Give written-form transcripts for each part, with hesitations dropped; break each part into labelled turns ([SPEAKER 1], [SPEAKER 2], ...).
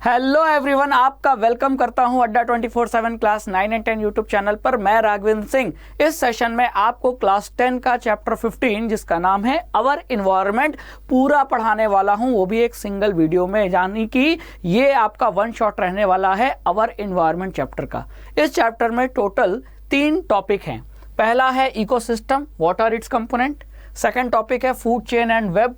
[SPEAKER 1] Hello everyone, आपका welcome करता हूं अड्डा 24/7 क्लास 9 एंड 10 यूट्यूब चैनल पर। मैं राघवेंद्र सिंह। इस सेशन में आपको क्लास 10 का चैप्टर 15 जिसका नाम है अवर इन्वायरमेंट पूरा पढ़ाने वाला हूं, वो भी एक सिंगल वीडियो में, यानी कि ये आपका वन शॉट रहने वाला है अवर इन्वायरमेंट चैप्टर का। इस चैप्टर में टोटल 3 टॉपिक हैं। पहला है ecosystem, what are its component. Second topic है फूड चेन एंड वेब,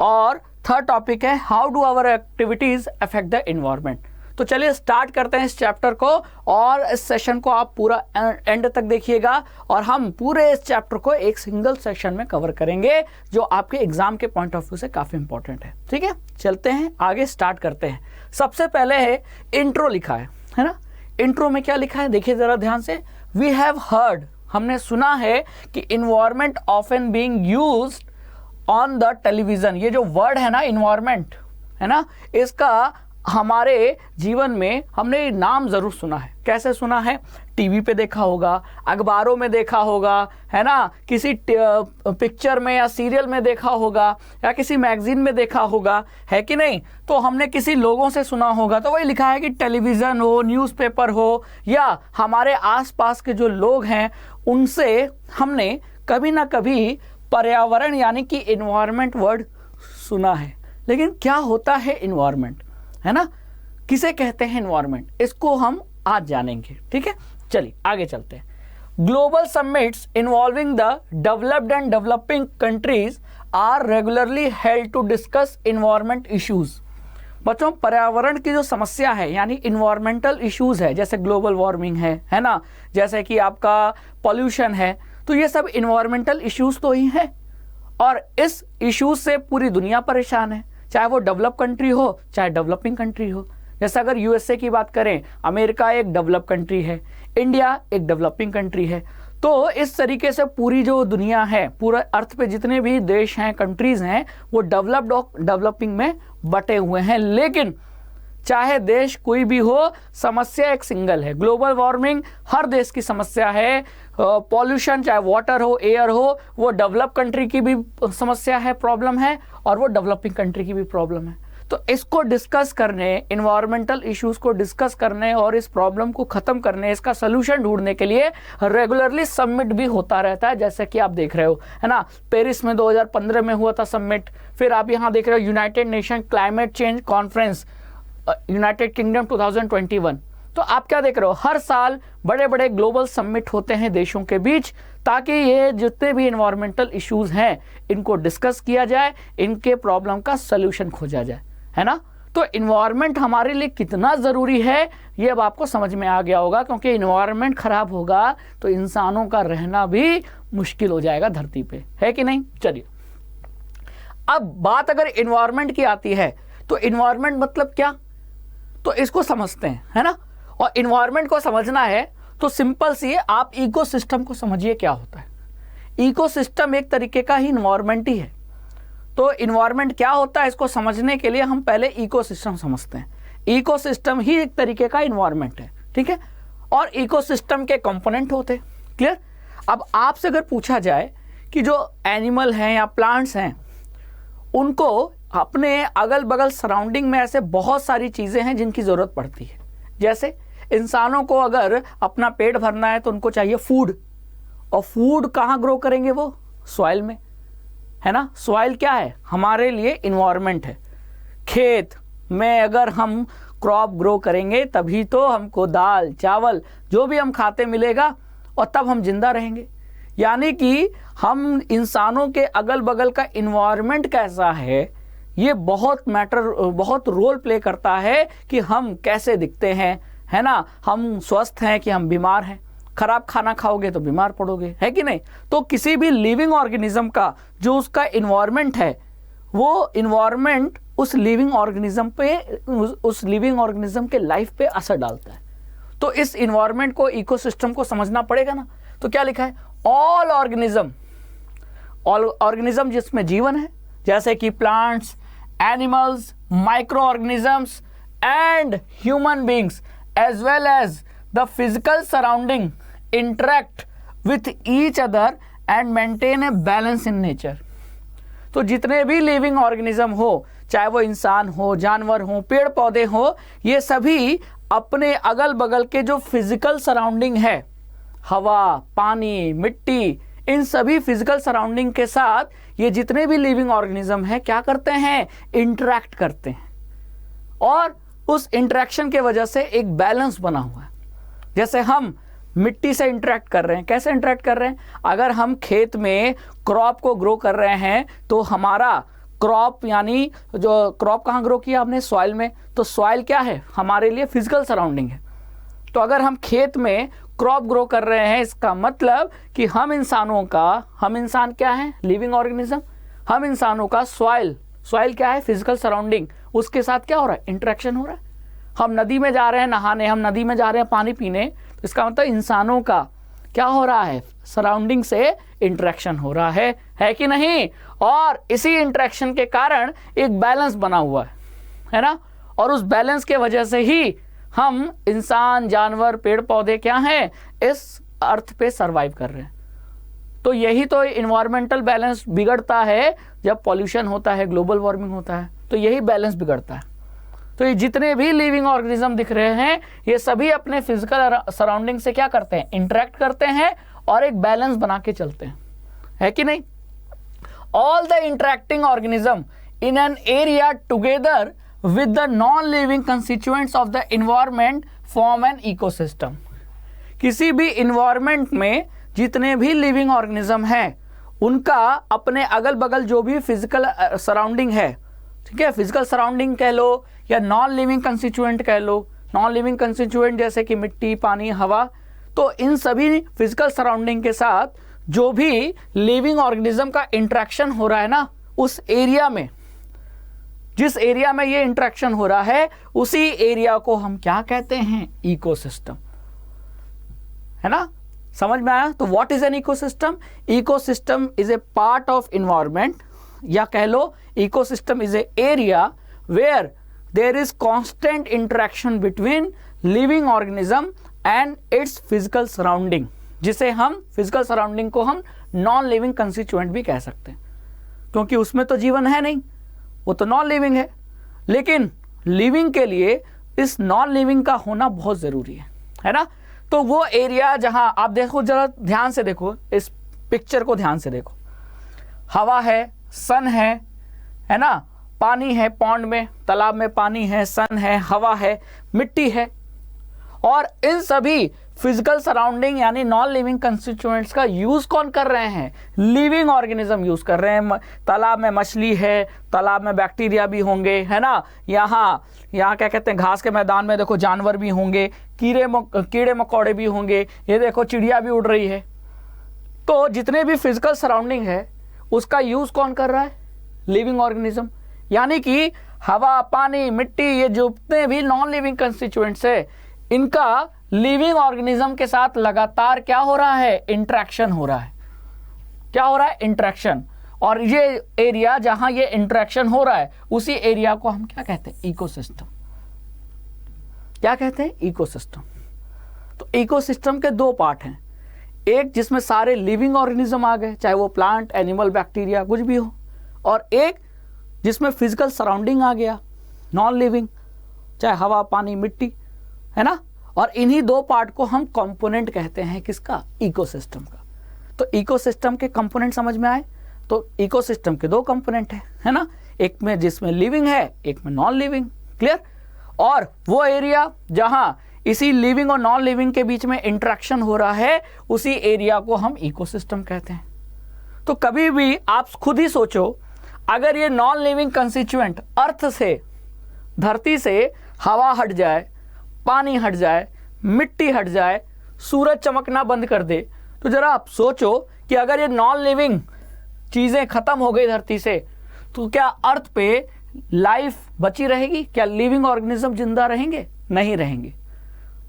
[SPEAKER 1] और थर्ड टॉपिक है how do our activities affect the environment. तो चलिए स्टार्ट करते हैं इस चैप्टर को, और इस सेशन को आप पूरा एंड तक देखिएगा, और हम पूरे इस चैप्टर को एक सिंगल सेशन में कवर करेंगे जो आपके एग्जाम के पॉइंट ऑफ व्यू से काफी इंपॉर्टेंट है। ठीक है, चलते हैं आगे, स्टार्ट करते हैं। सबसे पहले है इंट्रो लिखा है ना। इंट्रो में क्या लिखा है देखिए जरा ध्यान से। वी हैव हर्ड, हमने सुना है कि environment often being used on the television. ये जो वर्ड है ना इन्वायरमेंट, है ना, इसका हमारे जीवन में हमने नाम जरूर सुना है। कैसे सुना है? टीवी पे देखा होगा, अखबारों में देखा होगा, है ना, किसी पिक्चर में या सीरियल में देखा होगा, या किसी मैगजीन में देखा होगा, है कि नहीं? तो हमने किसी लोगों से सुना होगा, तो वही लिखा है कि टेलीविज़न हो, न्यूज़पेपर हो, या हमारे आसपास के जो लोग हैं उनसे हमने कभी ना कभी पर्यावरण यानी कि इन्वायरमेंट वर्ड सुना है। लेकिन क्या होता है इन्वायरमेंट, है ना, किसे कहते हैं इन्वायरमेंट, इसको हम आज जानेंगे। ठीक है, चलिए आगे चलते हैं। Global summits involving the developed and developing countries are regularly held to discuss environment issues. बच्चों, पर्यावरण की जो समस्या है यानी इन्वायरमेंटल इश्यूज है, जैसे ग्लोबल वार्मिंग है ना, जैसे कि आपका पॉल्यूशन है, तो ये सब इन्वायरमेंटल इश्यूज तो ही हैं, और इस इश्यूज से पूरी दुनिया परेशान है, चाहे वो डेवलप कंट्री हो चाहे डेवलपिंग कंट्री हो। जैसे अगर यूएसए की बात करें, अमेरिका एक डेवलप कंट्री है, इंडिया एक डेवलपिंग कंट्री है। तो इस तरीके से पूरी जो दुनिया है, पूरा अर्थ पे जितने भी देश हैं, कंट्रीज हैं, वो डेवलप्ड और डेवलपिंग में बटे हुए हैं। लेकिन चाहे देश कोई भी हो, समस्या एक सिंगल है। ग्लोबल वार्मिंग हर देश की समस्या है। पॉल्यूशन, चाहे वाटर हो, एयर हो, वो डेवलप कंट्री की भी समस्या है, प्रॉब्लम है, और वो डेवलपिंग कंट्री की भी प्रॉब्लम है। तो इसको डिस्कस करने, इन्वायरमेंटल इश्यूज को डिस्कस करने और इस प्रॉब्लम को खत्म करने, इसका सोल्यूशन ढूंढने के लिए रेगुलरली समिट भी होता रहता है, जैसे कि आप देख रहे हो, है ना। पेरिस में 2015 में हुआ था समिट। फिर आप यहाँ देख रहे हो United nation climate change conference United kingdom 2021। तो आप क्या देख रहे हो, हर साल बड़े बड़े ग्लोबल समिट होते हैं देशों के बीच, ताकि ये जितने भी इन्वायरमेंटल इश्यूज हैं इनको डिस्कस किया जाए, इनके प्रॉब्लम का सलूशन खोजा जाए, है ना। तो इन्वायरमेंट हमारे लिए कितना ज़रूरी है ये अब आपको समझ में आ गया होगा, क्योंकि इन्वायरमेंट खराब होगा तो इंसानों का रहना भी मुश्किल हो जाएगा धरती पे, है कि नहीं। चलिए, अब बात अगर इन्वायरमेंट की आती है तो इन्वायरमेंट मतलब क्या, तो इसको समझते हैं, है ना। और इन्वायरमेंट को समझना है तो सिंपल सी है, आप इकोसिस्टम को समझिए क्या होता है। इकोसिस्टम एक तरीके का ही इन्वायरमेंट ही है। तो इन्वायरमेंट क्या होता है इसको समझने के लिए हम पहले इकोसिस्टम समझते हैं। इकोसिस्टम ही एक तरीके का इन्वायरमेंट है, ठीक है, और इकोसिस्टम के कंपोनेंट होते हैं। क्लियर। अब आपसे अगर पूछा जाए कि जो एनिमल हैं या प्लांट्स हैं, उनको अपने अगल बगल सराउंडिंग में ऐसे बहुत सारी चीज़ें हैं जिनकी ज़रूरत पड़ती है। जैसे इंसानों को अगर अपना पेट भरना है तो उनको चाहिए फूड, और फूड कहाँ ग्रो करेंगे? वो सॉइल में, है ना। सॉइल क्या है? हमारे लिए इन्वायरमेंट है। खेत में अगर हम क्रॉप ग्रो करेंगे तभी तो हमको दाल चावल जो भी हम खाते मिलेगा, और तब हम जिंदा रहेंगे। यानी कि हम इंसानों के अगल बगल का इन्वायरमेंट कैसा है ये बहुत रोल प्ले करता है कि हम कैसे दिखते हैं, है ना, हम स्वस्थ हैं कि हम बीमार हैं। खराब खाना खाओगे तो बीमार पड़ोगे, है कि नहीं। तो किसी भी लिविंग ऑर्गेनिज्म का जो उसका इन्वायरमेंट है, वो इन्वायरमेंट उस लिविंग ऑर्गेनिज्म पे, उस लिविंग ऑर्गेनिज्म के लाइफ पे असर डालता है। तो इस इन्वायरमेंट को, इकोसिस्टम को समझना पड़ेगा ना। तो क्या लिखा है? ऑल ऑर्गेनिज्म जिसमें जीवन है, जैसे कि plants, animals, micro organisms and human beings as well as the physical surrounding interact with each other and maintain a balance in nature. तो जितने भी लिविंग ऑर्गेनिज्म हो, चाहे वो इंसान हो, जानवर हो, पेड़ पौधे हो, ये सभी अपने अगल बगल के जो फिजिकल सराउंडिंग है, हवा, पानी, मिट्टी, इन सभी फिजिकल सराउंडिंग के साथ ये जितने भी लिविंग ऑर्गेनिज्म हैं क्या करते हैं, इंटरैक्ट करते हैं। और उस इंटरेक्शन के वजह से एक बैलेंस बना हुआ है। जैसे हम मिट्टी से इंटरेक्ट कर रहे हैं, कैसे इंटरेक्ट कर रहे हैं, अगर हम खेत में क्रॉप को ग्रो कर रहे हैं तो हमारा क्रॉप, यानी जो क्रॉप कहाँ ग्रो किया हमने, सॉइल में, तो सॉइल क्या है, हमारे लिए फिजिकल सराउंडिंग है। तो अगर हम खेत में क्रॉप ग्रो कर रहे हैं, इसका मतलब कि हम इंसान क्या है, लिविंग ऑर्गेनिज्म, हम इंसानों का सॉइल क्या है, फिजिकल सराउंडिंग, उसके साथ क्या हो रहा है, इंटरेक्शन हो रहा है। हम नदी में जा रहे हैं नहाने, हम नदी में जा रहे हैं पानी पीने, तो इसका मतलब इंसानों का क्या हो रहा है, सराउंडिंग से इंटरेक्शन हो रहा है कि नहीं। और इसी इंटरेक्शन के कारण एक बैलेंस बना हुआ है ना। और उस बैलेंस के वजह से ही हम इंसान, जानवर, पेड़ पौधे क्या हैं, इस अर्थ पे सरवाइव कर रहे हैं। तो यही तो इन्वायरमेंटल बैलेंस बिगड़ता है जब पॉल्यूशन होता है, ग्लोबल वार्मिंग होता है, तो यही बैलेंस बिगड़ता है। तो ये जितने भी लिविंग ऑर्गेनिज्म दिख रहे हैं, ये सभी अपने फिजिकल सराउंडिंग से क्या करते हैं, इंटरेक्ट करते हैं और एक बैलेंस बना के चलते हैं, है कि नहीं। All the interacting organism in an area together with the non-living constituents of the environment form an ecosystem। किसी भी environment में जितने भी living organism हैं, उनका अपने अगल बगल जो भी physical surrounding है, ठीक है, physical surrounding कह लो या non-living constituent कह लो, non-living constituent जैसे कि मिट्टी, पानी, हवा, तो इन सभी physical surrounding के साथ जो भी living organism का interaction हो रहा है ना, उस एरिया में, जिस एरिया में ये इंटरेक्शन हो रहा है, उसी एरिया को हम क्या कहते हैं, इकोसिस्टम, है ना। समझ में आया। तो what is an ecosystem? Ecosystem is a part of environment, या कह लो ecosystem is a area where there is constant interaction between living organism and its physical surrounding, जिसे हम फिजिकल सराउंडिंग को हम नॉन लिविंग कंस्टिट्यूएंट भी कह सकते हैं, क्योंकि उसमें तो जीवन है नहीं, वो तो नॉन लिविंग है। लेकिन लिविंग के लिए इस नॉन लिविंग का होना बहुत जरूरी है ना। तो वो एरिया जहां आप देखो, जरा ध्यान से देखो, इस पिक्चर को ध्यान से देखो, हवा है, सन है ना, पानी है, पॉन्ड में, तालाब में पानी है, सन है, हवा है, मिट्टी है, और इन सभी फिजिकल सराउंडिंग यानी नॉन लिविंग कंस्टिट्यूएंट्स का यूज कौन कर रहे हैं, लिविंग ऑर्गेनिज्म यूज कर रहे हैं। तालाब में मछली है, तालाब में बैक्टीरिया भी होंगे, है ना, यहाँ क्या कहते हैं, घास के मैदान में देखो जानवर भी होंगे, कीड़े मकोड़े भी होंगे, ये देखो चिड़िया भी उड़ रही है। तो जितने भी फिजिकल सराउंडिंग है उसका यूज कौन कर रहा है, लिविंग ऑर्गेनिज्म, यानी कि हवा, पानी, मिट्टी, ये जितने भी नॉन लिविंग कंस्टिट्यूएंट्स है, इनका लिविंग ऑर्गेनिज्म के साथ लगातार क्या हो रहा है, इंटरेक्शन हो रहा है। क्या हो रहा है, इंटरेक्शन। और ये एरिया जहां ये इंटरेक्शन हो रहा है, उसी एरिया को हम क्या कहते हैं, इकोसिस्टम। क्या कहते हैं, इकोसिस्टम। तो इकोसिस्टम के दो पार्ट हैं, एक जिसमें सारे लिविंग ऑर्गेनिज्म आ गए, चाहे वो प्लांट, एनिमल, बैक्टीरिया कुछ भी हो, और एक जिसमें फिजिकल सराउंडिंग आ गया, नॉन लिविंग, चाहे हवा, पानी, मिट्टी, है ना। और इन्हीं दो पार्ट को हम कंपोनेंट कहते हैं, किसका, इकोसिस्टम का। तो इकोसिस्टम के कंपोनेंट समझ में आए। तो इकोसिस्टम के दो कंपोनेंट है ना, एक में जिसमें लिविंग है, एक में नॉन लिविंग, क्लियर। और वो एरिया जहां इसी लिविंग और नॉन लिविंग के बीच में इंटरेक्शन हो रहा है, उसी एरिया को हम इकोसिस्टम कहते हैं। तो कभी भी आप खुद ही सोचो, अगर ये नॉन लिविंग कंस्टिट्यूएंट अर्थ से, धरती से हवा हट जाए, पानी हट जाए, मिट्टी हट जाए, सूरज चमकना बंद कर दे, तो जरा आप सोचो कि अगर ये नॉन लिविंग चीजें खत्म हो गई धरती से, तो क्या अर्थ पे लाइफ बची रहेगी? क्या लिविंग ऑर्गेनिज्म जिंदा रहेंगे? नहीं रहेंगे।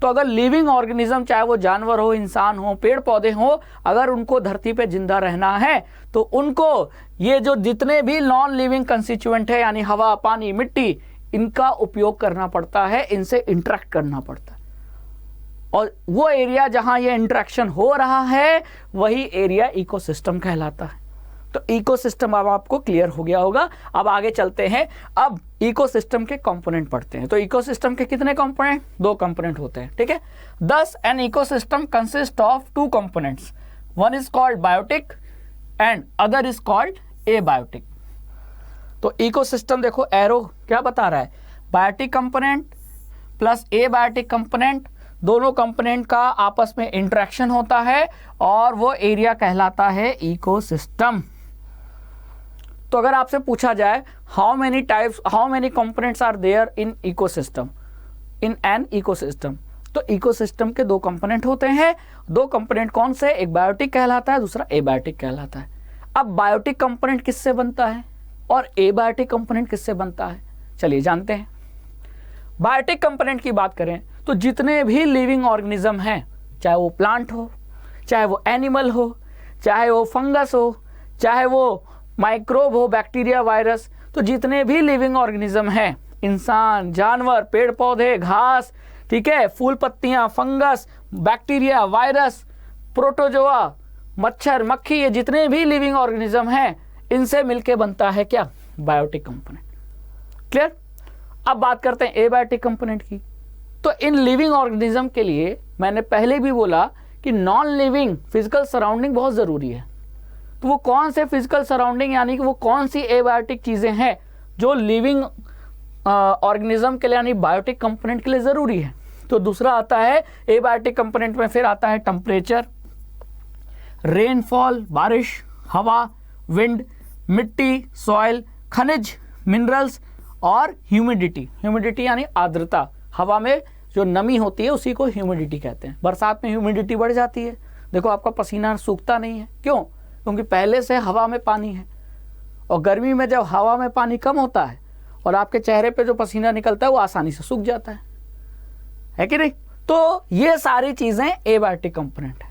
[SPEAKER 1] तो अगर लिविंग ऑर्गेनिज्म, चाहे वो जानवर हो, इंसान हो, पेड़ पौधे हो, अगर उनको धरती पे जिंदा रहना है, तो उनको ये जो जितने भी नॉन लिविंग कंस्टिट्यूएंट है, यानी हवा, पानी, मिट्टी, इनका उपयोग करना पड़ता है, इनसे इंटरेक्ट करना पड़ता है। और वो एरिया जहां ये इंटरेक्शन हो रहा है, वही एरिया इकोसिस्टम कहलाता है। तो इकोसिस्टम अब आपको क्लियर हो गया होगा। अब आगे चलते हैं, अब इकोसिस्टम के कंपोनेंट पढ़ते हैं। तो इकोसिस्टम के कितने कंपोनेंट? 2 कंपोनेंट होते हैं, ठीक है। Thus an ecosystem consists of 2 components. One is called biotic and other is called abiotic. तो इकोसिस्टम देखो एरो क्या बता रहा है, biotic component plus abiotic component, दोनों कंपोनेंट का आपस में इंटरेक्शन होता है और वो एरिया कहलाता है इकोसिस्टम। तो अगर आपसे पूछा जाए how many components are there in ecosystem, in an ecosystem, तो इकोसिस्टम के 2 कंपोनेंट होते हैं। 2 कंपोनेंट कौन से? एक बायोटिक कहलाता है, दूसरा एबायोटिक कहलाता है। अब बायोटिक कंपोनेंट किससे बनता है और एबायोटिक कंपोनेंट किससे बनता है, चलिए जानते हैं। बायोटिक कंपोनेंट की बात करें तो जितने भी लिविंग ऑर्गेनिज्म हैं, चाहे वो प्लांट हो, चाहे वो एनिमल हो, चाहे वो फंगस हो, चाहे वो माइक्रोब हो, बैक्टीरिया, वायरस, तो जितने भी लिविंग ऑर्गेनिज्म हैं, इंसान, जानवर, पेड़ पौधे, घास, ठीक है, फूल पत्तियां, फंगस, बैक्टीरिया, वायरस, प्रोटोजोआ, मच्छर, मक्खी, ये जितने भी लिविंग ऑर्गेनिज्म हैं, इनसे मिलके बनता है क्या? Biotic component. क्लियर? अब बात करते हैं एबायोटिक कंपोनेंट की। तो इन लिविंग ऑर्गेनिज्म के लिए मैंने पहले भी बोला कि नॉन लिविंग फिजिकल सराउंडिंग बहुत ज़रूरी है। तो वो कौन से फिजिकल सराउंडिंग, यानी कि वो कौन सी एबायोटिक चीज़ें हैं जो लिविंग ऑर्गेनिज्म के लिए यानी बायोटिक कंपोनेंट के लिए ज़रूरी है? तो दूसरा आता है एबायोटिक कंपोनेंट में, फिर आता है टेम्परेचर, रेनफॉल, बारिश, हवा, विंड, मिट्टी, सॉइल, खनिज, मिनरल्स और ह्यूमिडिटी। ह्यूमिडिटी यानी आर्द्रता, हवा में जो नमी होती है उसी को ह्यूमिडिटी कहते हैं। बरसात में ह्यूमिडिटी बढ़ जाती है, देखो आपका पसीना सूखता नहीं है, क्यों? क्योंकि पहले से हवा में पानी है। और गर्मी में जब हवा में पानी कम होता है और आपके चेहरे पे जो पसीना निकलता है वो आसानी से सूख जाता है कि नहीं? तो ये सारी चीज़ें एबायोटिक कंपोनेंट है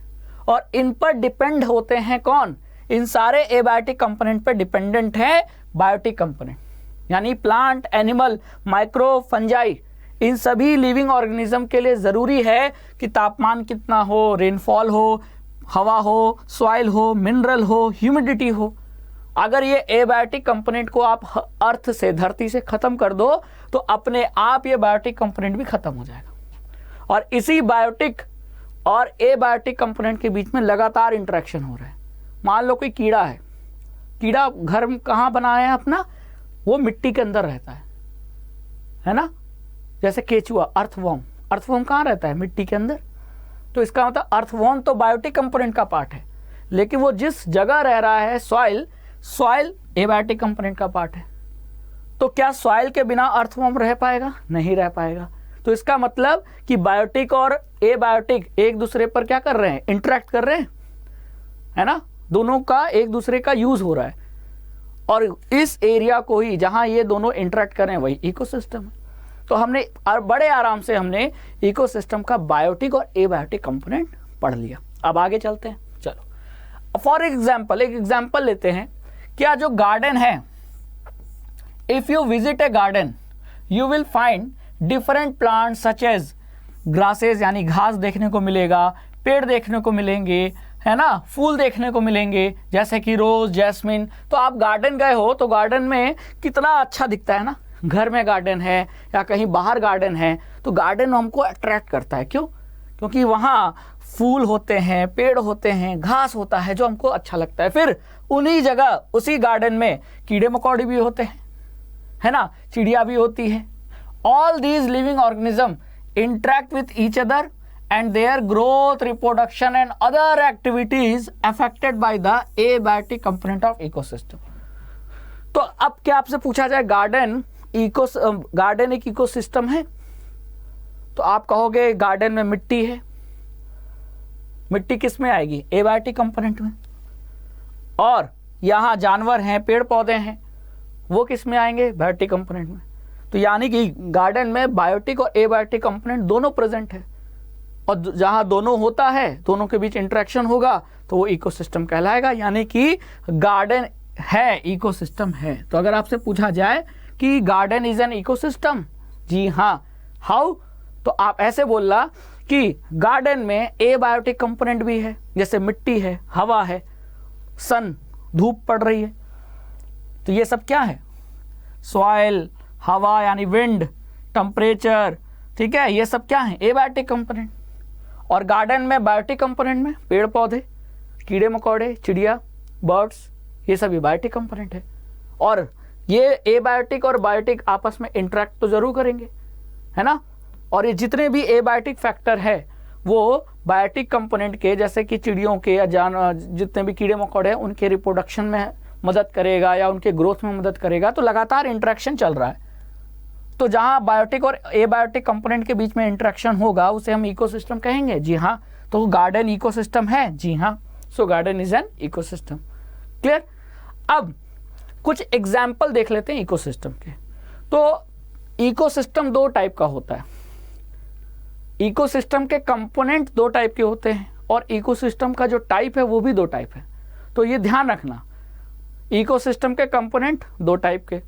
[SPEAKER 1] और इन पर डिपेंड होते हैं कौन? इन सारे एबायोटिक कंपोनेंट पर डिपेंडेंट है बायोटिक कंपोनेंट, यानी प्लांट, एनिमल, माइक्रो, फंजाई, इन सभी लिविंग ऑर्गेनिज्म के लिए ज़रूरी है कि तापमान कितना हो, रेनफॉल हो, हवा हो, सॉइल हो, मिनरल हो, ह्यूमिडिटी हो। अगर ये एबायोटिक कंपोनेंट को आप अर्थ से, धरती से ख़त्म कर दो तो अपने आप ये बायोटिक कंपोनेंट भी ख़त्म हो जाएगा। और इसी बायोटिक और एबायोटिक कंपोनेंट के बीच में लगातार इंटरेक्शन हो रहा है। मान लो कोई कीड़ा है, कीड़ा घर में कहाँ बनाया है अपना? वो मिट्टी के अंदर रहता है ना? जैसे केचुआ, अर्थवॉर्म, अर्थवॉर्म कहाँ रहता है? मिट्टी के अंदर। तो इसका मतलब अर्थवॉर्म तो बायोटिक कंपोनेंट का पार्ट है, लेकिन वो जिस जगह रह रहा है, सॉइल एबायोटिक कंपोनेंट का पार्ट है। तो क्या सॉइल के बिना अर्थवॉर्म रह पाएगा? नहीं रह पाएगा। तो इसका मतलब कि बायोटिक और एबायोटिक एक दूसरे पर क्या कर रहे हैं? इंटरेक्ट कर रहे हैं, है ना? दोनों का एक दूसरे का यूज हो रहा है और इस एरिया को ही जहां ये दोनों इंटरेक्ट कर रहे हैं वही इकोसिस्टम है। तो हमने बड़े आराम से हमने इकोसिस्टम का बायोटिक और एबायोटिक कंपोनेंट पढ़ लिया। अब आगे चलते हैं, चलो। फॉर एग्जाम्पल, एक एग्जाम्पल लेते हैं। क्या जो गार्डन है, if you visit a garden you will find different plants such as grasses, यानी घास देखने को मिलेगा, पेड़ देखने को मिलेंगे, है ना, फूल देखने को मिलेंगे जैसे कि रोज, जैस्मिन। तो आप गार्डन गए हो तो गार्डन में कितना अच्छा दिखता है ना, घर में गार्डन है या कहीं बाहर गार्डन है तो गार्डन हमको अट्रैक्ट करता है। क्यों? क्योंकि वहाँ फूल होते हैं, पेड़ होते हैं, घास होता है जो हमको अच्छा लगता है। फिर उन्हीं जगह उसी गार्डन में कीड़े मकोड़े भी होते हैं, है ना, चिड़िया भी होती है। All these living organism interact with each other and their growth, reproduction and other activities affected by the abiotic component of ecosystem। तो अब क्या आपसे पूछा जाए गार्डन एक इकोसिस्टम है? तो आप कहोगे गार्डन में मिट्टी है। मिट्टी किस में आएगी? एबायोटिक कंपोनेंट में। और यहाँ जानवर हैं, पेड़ पौधे हैं, वो किस में आएंगे? बायोटिक कंपोनेंट में। तो यानी कि गार्डन में बायोटिक और एबायोटिक कंपोनेंट दोनों प्रेजेंट है और जहां दोनों होता है, दोनों के बीच इंटरेक्शन होगा तो वो इकोसिस्टम कहलाएगा। यानी कि गार्डन है, इकोसिस्टम है। तो अगर आपसे पूछा जाए कि गार्डन इज एन इकोसिस्टम, जी हाँ। हाउ? तो आप ऐसे बोलना कि गार्डन में एबायोटिक कंपोनेंट भी है, जैसे मिट्टी है, हवा है, सन, धूप पड़ रही है, तो ये सब क्या है? सॉइल, हवा यानी विंड, टेम्परेचर, ठीक है, ये सब क्या है? Abiotic component. और गार्डन में बायोटिक कंपोनेंट में पेड़ पौधे, कीड़े मकोड़े, चिड़िया, बर्ड्स, ये सब एबायोटिक कंपोनेंट है। और ये एबायोटिक और बायोटिक आपस में इंटरेक्ट तो जरूर करेंगे, है ना। और ये जितने भी एबायोटिक फैक्टर है वो बायोटिक कंपोनेंट के, जैसे कि चिड़ियों के या जितने भी कीड़े मकोड़े हैं उनके रिप्रोडक्शन में मदद करेगा या उनके ग्रोथ में मदद करेगा। तो लगातार इंटरेक्शन चल रहा है। तो जहां बायोटिक और एबायोटिक कंपोनेंट के बीच में इंटरेक्शन होगा उसे हम इकोसिस्टम कहेंगे। जी हाँ, तो गार्डन इकोसिस्टम है। जी हाँ, सो garden is an ecosystem. Clear. अब कुछ एग्जाम्पल देख लेते हैं इकोसिस्टम के। तो इकोसिस्टम दो टाइप का होता है। इकोसिस्टम के कंपोनेंट दो टाइप के होते हैं और इकोसिस्टम का जो टाइप है वो भी दो टाइप है। तो ये ध्यान रखना, इकोसिस्टम के कंपोनेंट दो टाइप के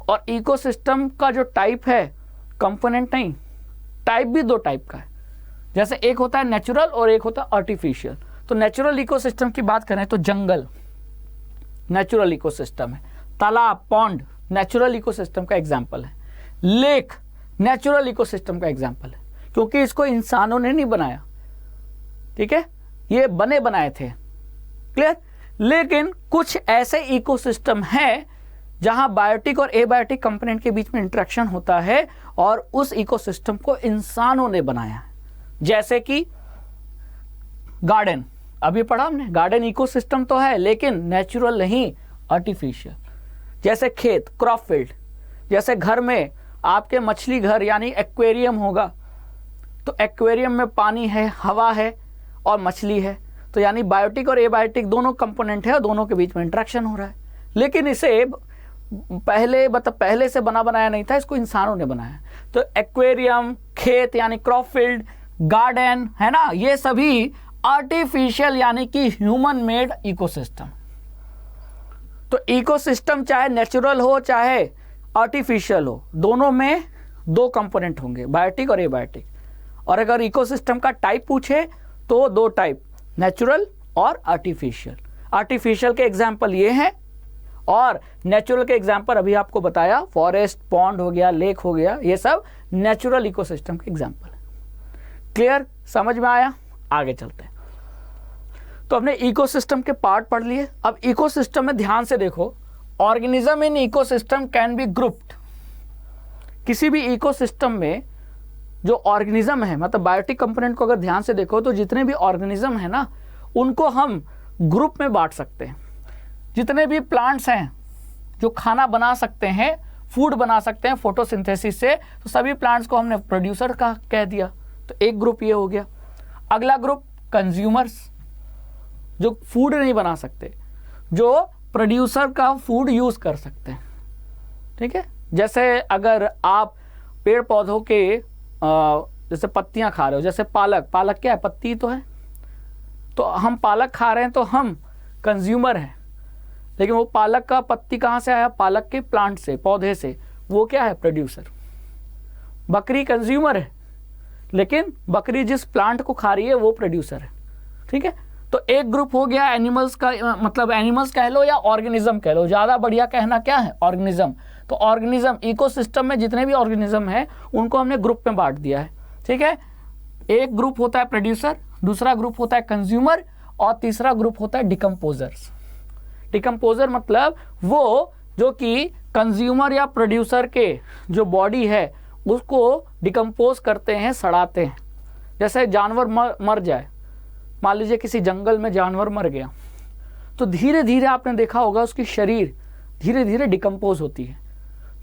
[SPEAKER 1] और इकोसिस्टम का जो टाइप है, कंपोनेंट नहीं, टाइप भी दो टाइप का है। जैसे एक होता है नेचुरल और एक होता है आर्टिफिशियल। तो नेचुरल इकोसिस्टम की बात करें तो जंगल नेचुरल इकोसिस्टम है, तालाब, पॉन्ड नेचुरल इकोसिस्टम का एग्जाम्पल है, लेक नेचुरल इकोसिस्टम का एग्जाम्पल है, क्योंकि इसको इंसानों ने नहीं बनाया, ठीक है, ये बने बनाए थे। क्लियर। लेकिन कुछ ऐसे इकोसिस्टम हैं जहां बायोटिक और एबायोटिक कंपोनेंट के बीच में इंटरेक्शन होता है और उस इकोसिस्टम को इंसानों ने बनाया है। जैसे कि गार्डन, अभी पढ़ा हमने, गार्डन इकोसिस्टम तो है लेकिन नेचुरल नहीं, आर्टिफिशियल। जैसे खेत, क्रॉप फील्ड, जैसे घर में आपके मछली घर यानी एक्वेरियम होगा, तो एक्वेरियम में पानी है, हवा है और मछली है, तो यानी बायोटिक और एबायोटिक दोनों कंपोनेंट है और दोनों के बीच में इंटरेक्शन हो रहा है। लेकिन इसे पहले से बना बनाया नहीं था, इसको इंसानों ने बनाया। तो एक्वेरियम, खेत यानी क्रॉप फील्ड, गार्डन, है ना, ये सभी आर्टिफिशियल यानी कि ह्यूमन मेड इकोसिस्टम। तो इकोसिस्टम चाहे नेचुरल हो चाहे आर्टिफिशियल हो, दोनों में दो कंपोनेंट होंगे, बायोटिक और एबायोटिक। और अगर इकोसिस्टम का टाइप पूछे तो दो टाइप, नेचुरल और आर्टिफिशियल। आर्टिफिशियल के एग्जाम्पल ये हैं और नेचुरल के एग्जाम्पल अभी आपको बताया, फॉरेस्ट, पॉन्ड हो गया, लेक हो गया, ये सब नेचुरल इकोसिस्टम के एग्जाम्पल है। क्लियर, समझ में आया? आगे चलते हैं। तो हमने इकोसिस्टम के पार्ट पढ़ लिए। अब इकोसिस्टम में ध्यान से देखो, organism in ecosystem can be grouped. किसी भी इकोसिस्टम में जो ऑर्गेनिज्म है, मतलब बायोटिक कंपोनेंट को अगर ध्यान से देखो तो जितने भी ऑर्गेनिज्म है ना, उनको हम ग्रुप में बांट सकते हैं। जितने भी प्लांट्स हैं जो खाना बना सकते हैं, फूड बना सकते हैं फोटोसिंथेसिस से, तो सभी प्लांट्स को हमने प्रोड्यूसर का कह दिया, तो एक ग्रुप ये हो गया। अगला ग्रुप कंज्यूमर्स, जो फूड नहीं बना सकते, जो प्रोड्यूसर का फूड यूज कर सकते हैं, ठीक है। जैसे अगर आप पेड़ पौधों के जैसे पत्तियां खा रहे हो, जैसे पालक, पालक क्या है? पत्ती तो है। तो हम पालक खा रहे हैं तो हम कंज्यूमर हैं, लेकिन वो पालक का पत्ती कहाँ से आया? पालक के प्लांट से, पौधे से, वो क्या है? प्रोड्यूसर। बकरी कंज्यूमर है, लेकिन बकरी जिस प्लांट को खा रही है वो प्रोड्यूसर है, ठीक है। तो एक ग्रुप हो गया एनिमल्स का, मतलब एनिमल्स कह लो या ऑर्गेनिज्म कह लो, ज़्यादा बढ़िया कहना क्या है? ऑर्गेनिज्म। तो ऑर्गेनिज्म, इकोसिस्टम में जितने भी ऑर्गेनिज्म है उनको हमने ग्रुप में बांट दिया है, ठीक है। एक ग्रुप होता है प्रोड्यूसर, दूसरा ग्रुप होता है कंज्यूमर और तीसरा ग्रुप होता है डिकम्पोजर्स। डिकम्पोजर मतलब वो जो कि कंज्यूमर या प्रोड्यूसर के जो बॉडी है उसको डिकम्पोज करते हैं, सड़ाते हैं। जैसे जानवर मर जाए, मान लीजिए किसी जंगल में जानवर मर गया, तो धीरे धीरे आपने देखा होगा उसकी शरीर धीरे धीरे डिकम्पोज होती है।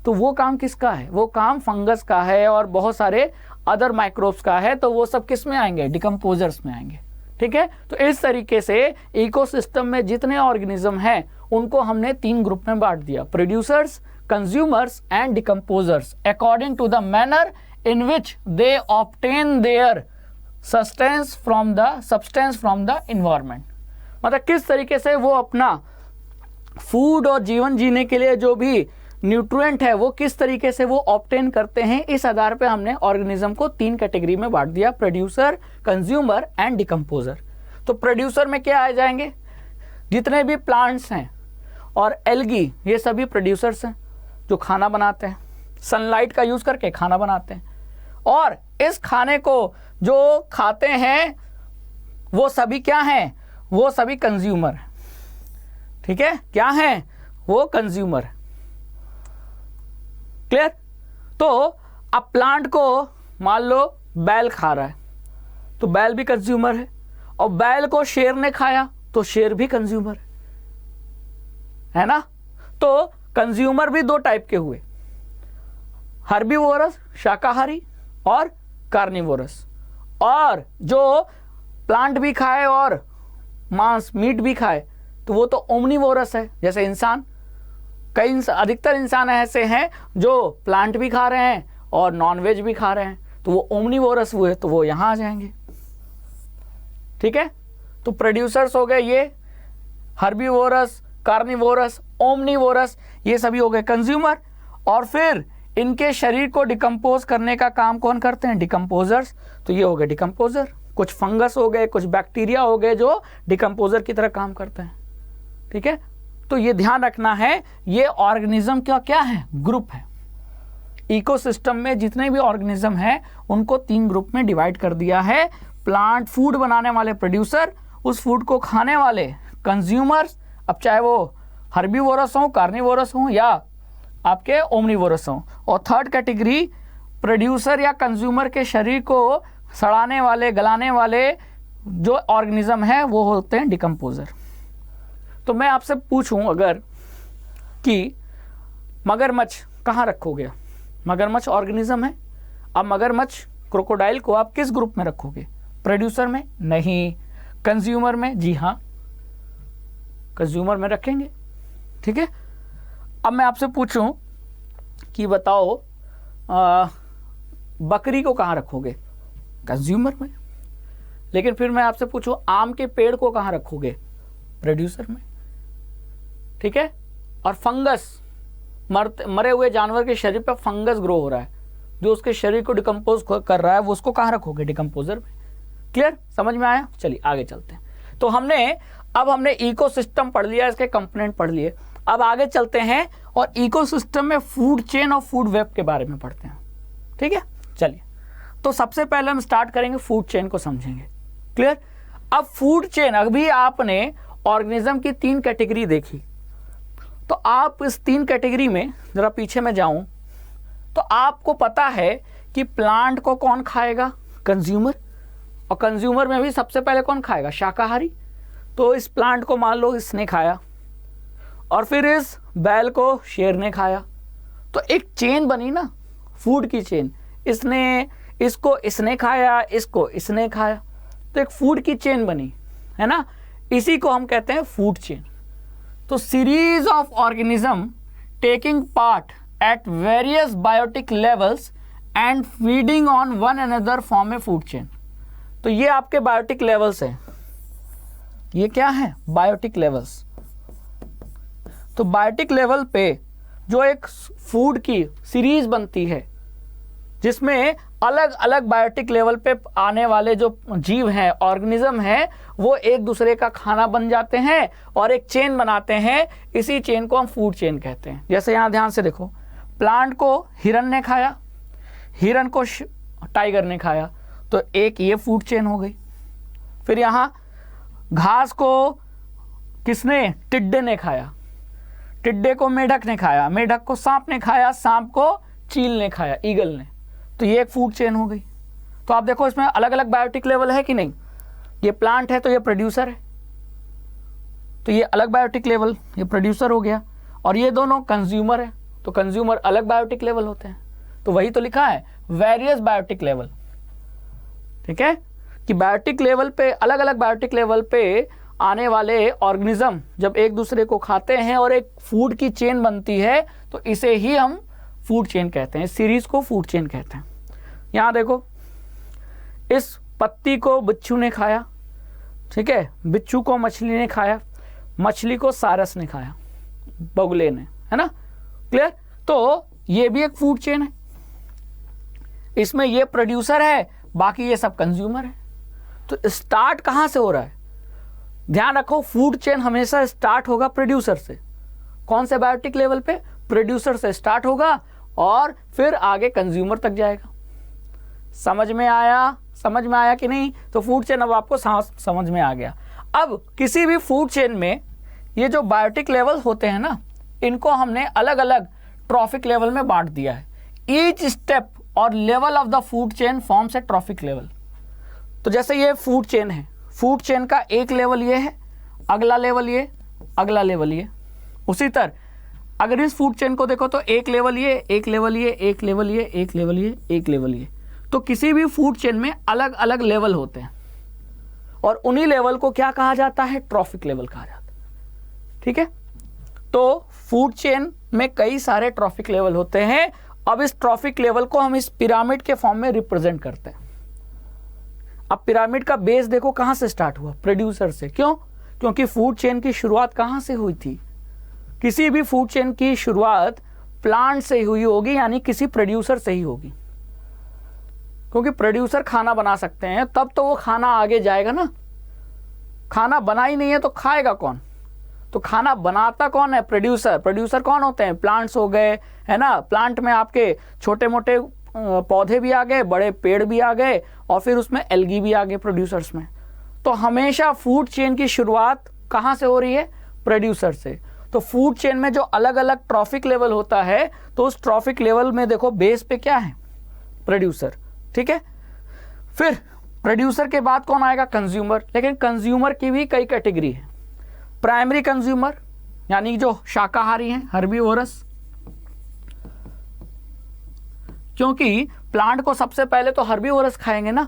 [SPEAKER 1] तो वो काम किसका है? वो काम फंगस का है और बहुत सारे अदर माइक्रोब्स का है। तो वो सब किस में आएंगे? डिकम्पोजर्स में आएंगे, ठीक है। तो इस तरीके से इकोसिस्टम में जितने ऑर्गेनिज्म हैं उनको हमने तीन ग्रुप में बांट दिया, producers, consumers and decomposers, according to the manner in which they obtain their substance from the environment. मतलब किस तरीके से वो अपना फूड और जीवन जीने के लिए जो भी न्यूट्रिएंट है वो किस तरीके से वो ऑब्टेन करते हैं, इस आधार पे हमने ऑर्गेनिज्म को तीन कैटेगरी में बांट दिया, प्रोड्यूसर, कंज्यूमर एंड डिकम्पोजर। तो प्रोड्यूसर में क्या आ जाएंगे? जितने भी प्लांट्स हैं और एल्गी, ये सभी प्रोड्यूसर्स हैं जो खाना बनाते हैं, सनलाइट का यूज़ करके खाना बनाते हैं। और इस खाने को जो खाते हैं वो सभी क्या हैं, वो सभी कंज्यूमर हैं। ठीक है, क्या हैं वो, कंज्यूमर। क्लियर। तो अब प्लांट को मान लो बैल खा रहा है तो बैल भी कंज्यूमर है, और बैल को शेर ने खाया तो शेर भी कंज्यूमर है ना। तो कंज्यूमर भी दो टाइप के हुए, हर्बीवोरस शाकाहारी और कार्निवोरस। और जो प्लांट भी खाए और मांस मीट भी खाए तो वो तो ओमनीवोरस है, जैसे इंसान। कई अधिकतर इंसान ऐसे हैं जो प्लांट भी खा रहे हैं और नॉनवेज भी खा रहे हैं, तो वो ओमनीवोरस हुए, तो वो यहाँ आ जाएंगे। ठीक है, तो प्रोड्यूसर्स हो गए ये हर्बीवोरस, कार्निवोरस, ओमनीवोरस, ये सभी हो गए कंज्यूमर। और फिर इनके शरीर को डिकम्पोज करने का काम कौन करते हैं, डिकम्पोजर्स। तो ये हो गए डिकम्पोजर। कुछ फंगस हो गए, कुछ बैक्टीरिया हो गए जो डिकम्पोजर की तरह काम करते हैं। ठीक है, तो ये ध्यान रखना है, ये ऑर्गेनिज्म का क्या है, ग्रुप है। इकोसिस्टम में जितने भी ऑर्गेनिज्म हैं उनको 3 ग्रुप में डिवाइड कर दिया है। प्लांट फूड बनाने वाले प्रोड्यूसर, उस फूड को खाने वाले कंज्यूमर्स, अब चाहे वो हर्बीवोरस हो, कार्निवोरस हो या आपके ओमनीवोरस हो। और थर्ड कैटेगरी प्रोड्यूसर या कंज्यूमर के शरीर को सड़ाने वाले, गलाने वाले जो ऑर्गेनिज्म है वो होते हैं डिकम्पोजर। तो मैं आपसे पूछूं अगर कि मगरमच्छ कहाँ रखोगे, मगरमच्छ ऑर्गेनिज्म है। अब मगरमच्छ क्रोकोडाइल को आप किस ग्रुप में रखोगे, प्रोड्यूसर में? नहीं। कंज्यूमर में? जी हाँ, कंज्यूमर में रखेंगे। ठीक है, अब मैं आपसे पूछूं कि बताओ बकरी को कहाँ रखोगे, कंज्यूमर में। लेकिन फिर मैं आपसे पूछूं आम के पेड़ को कहाँ रखोगे, प्रोड्यूसर में। ठीक है, और फंगस, मरे हुए जानवर के शरीर पर फंगस ग्रो हो रहा है जो उसके शरीर को डिकम्पोज कर रहा है, वो उसको कहाँ रखोगे, डिकम्पोजर में। क्लियर, समझ में आया? चलिए आगे चलते हैं। तो हमने इकोसिस्टम पढ़ लिया, इसके कंपोनेंट पढ़ लिए। अब आगे चलते हैं और इकोसिस्टम में फूड चेन और फूड वेब के बारे में पढ़ते हैं। ठीक है, चलिए। तो सबसे पहले हम स्टार्ट करेंगे, फूड चेन को समझेंगे। क्लियर। अब फूड चेन, अभी आपने ऑर्गेनिज्म की 3 कैटेगरी देखी, तो आप इस 3 कैटेगरी में जरा पीछे में जाऊं तो आपको पता है कि प्लांट को कौन खाएगा, कंज्यूमर। और कंज्यूमर में भी सबसे पहले कौन खाएगा, शाकाहारी। तो इस प्लांट को मान लो इसने खाया और फिर इस बैल को शेर ने खाया, तो एक चेन बनी ना, फूड की चेन। इसने खाया, इसको इसने खाया, तो एक फूड की चेन बनी, है ना। इसी को हम कहते हैं फूड चेन। तो series of organism taking part at various biotic levels and feeding on one another form a food chain. तो ये आपके बायोटिक लेवल्स हैं। ये क्या है, बायोटिक लेवल्स। तो बायोटिक लेवल पे जो एक फूड की सीरीज बनती है जिसमें अलग अलग बायोटिक लेवल पे आने वाले जो जीव हैं, ऑर्गेनिज्म हैं, वो एक दूसरे का खाना बन जाते हैं और एक चेन बनाते हैं। इसी चेन को हम फूड चेन कहते हैं। जैसे यहाँ ध्यान से देखो, प्लांट को हिरन ने खाया, हिरन को टाइगर ने खाया, तो एक ये फूड चेन हो गई। फिर यहाँ घास को किसने, टिड्डे ने खाया, टिड्डे को मेढक ने खाया, मेढक को सांप ने खाया, सांप को चील ने खाया, ईगल ने, तो ये एक फूड चेन हो गई। तो आप देखो इसमें अलग अलग बायोटिक लेवल है कि नहीं। ये प्लांट है तो ये प्रोड्यूसर है, तो ये अलग बायोटिक लेवल, ये प्रोड्यूसर हो गया। और ये दोनों कंज्यूमर है, तो कंज्यूमर अलग बायोटिक लेवल होते हैं। तो वही तो लिखा है, वेरियस बायोटिक लेवल। ठीक है, कि बायोटिक लेवल पे, अलग अलग बायोटिक लेवल पे आने वाले ऑर्गेनिज्म जब एक दूसरे को खाते हैं और एक फूड की चेन बनती है, तो इसे ही हम फूड चेन कहते हैं। इस सीरीज को फूड चेन कहते हैं। यहाँ देखो, इस पत्ती को बिच्छू ने खाया, ठीक है, बिच्छू को मछली ने खाया, मछली को सारस ने खाया, बगुले ने, है ना। क्लियर। तो ये भी एक फूड चेन है। इसमें ये प्रोड्यूसर है, बाकी ये सब कंज्यूमर है। तो स्टार्ट कहाँ से हो रहा है, ध्यान रखो, फूड चेन हमेशा स्टार्ट होगा प्रोड्यूसर से कौन से बायोटिक लेवल पे? प्रोड्यूसर से स्टार्ट होगा और फिर आगे कंज्यूमर तक जाएगा। समझ में आया? समझ में आया कि नहीं? तो फूड चेन अब आपको समझ में आ गया। अब किसी भी फूड चेन में ये जो बायोटिक लेवल होते हैं ना, इनको हमने अलग अलग ट्रॉफिक लेवल में बांट दिया है। ईच स्टेप और level of the food chain forms a trophic level. तो जैसे ये फूड चेन है, फूड चेन का एक लेवल ये है, अगला लेवल ये, अगला लेवल ये। उसी तरह अगर इस फूड चेन को देखो तो एक लेवल ये, एक लेवल ये, एक लेवल ये, एक लेवल ये, एक लेवल ये। तो किसी भी फूड चेन में अलग अलग लेवल होते हैं और उन्हीं लेवल को क्या कहा जाता है? ट्रॉफिक लेवल कहा जाता है। ठीक है, तो फूड चेन में कई सारे ट्रॉफिक लेवल होते हैं। अब इस ट्रॉफिक लेवल को हम इस पिरामिड के फॉर्म में रिप्रेजेंट करते हैं। अब पिरामिड का बेस देखो कहां से स्टार्ट हुआ? प्रोड्यूसर से। क्यों? क्योंकि फूड चेन की शुरुआत कहां से हुई थी? किसी भी फूड चेन की शुरुआत प्लांट से हुई होगी, यानी किसी प्रोड्यूसर से ही होगी। क्योंकि प्रोड्यूसर खाना बना सकते हैं, तब तो वो खाना आगे जाएगा ना। खाना बना ही नहीं है तो खाएगा कौन? तो खाना बनाता कौन है? प्रोड्यूसर। प्रोड्यूसर कौन होते हैं? प्लांट्स हो गए, है ना। प्लांट में आपके छोटे मोटे पौधे भी आ गए, बड़े पेड़ भी आ गए और फिर उसमें एल्गी भी आ गए प्रोड्यूसर्स में। तो हमेशा फूड चेन की शुरुआत कहाँ से हो रही है? प्रोड्यूसर से। तो फूड चेन में जो अलग अलग ट्रॉफिक लेवल होता है, तो उस ट्रॉफिक लेवल में देखो बेस पे क्या है? प्रोड्यूसर। ठीक है, फिर प्रोड्यूसर के बाद कौन आएगा? कंज्यूमर। लेकिन कंज्यूमर की भी कई कैटेगरी है। प्राइमरी कंज्यूमर यानी जो शाकाहारी हैं, हर्बीवोरस, क्योंकि प्लांट को सबसे पहले तो हर्बीवोरस खाएंगे ना,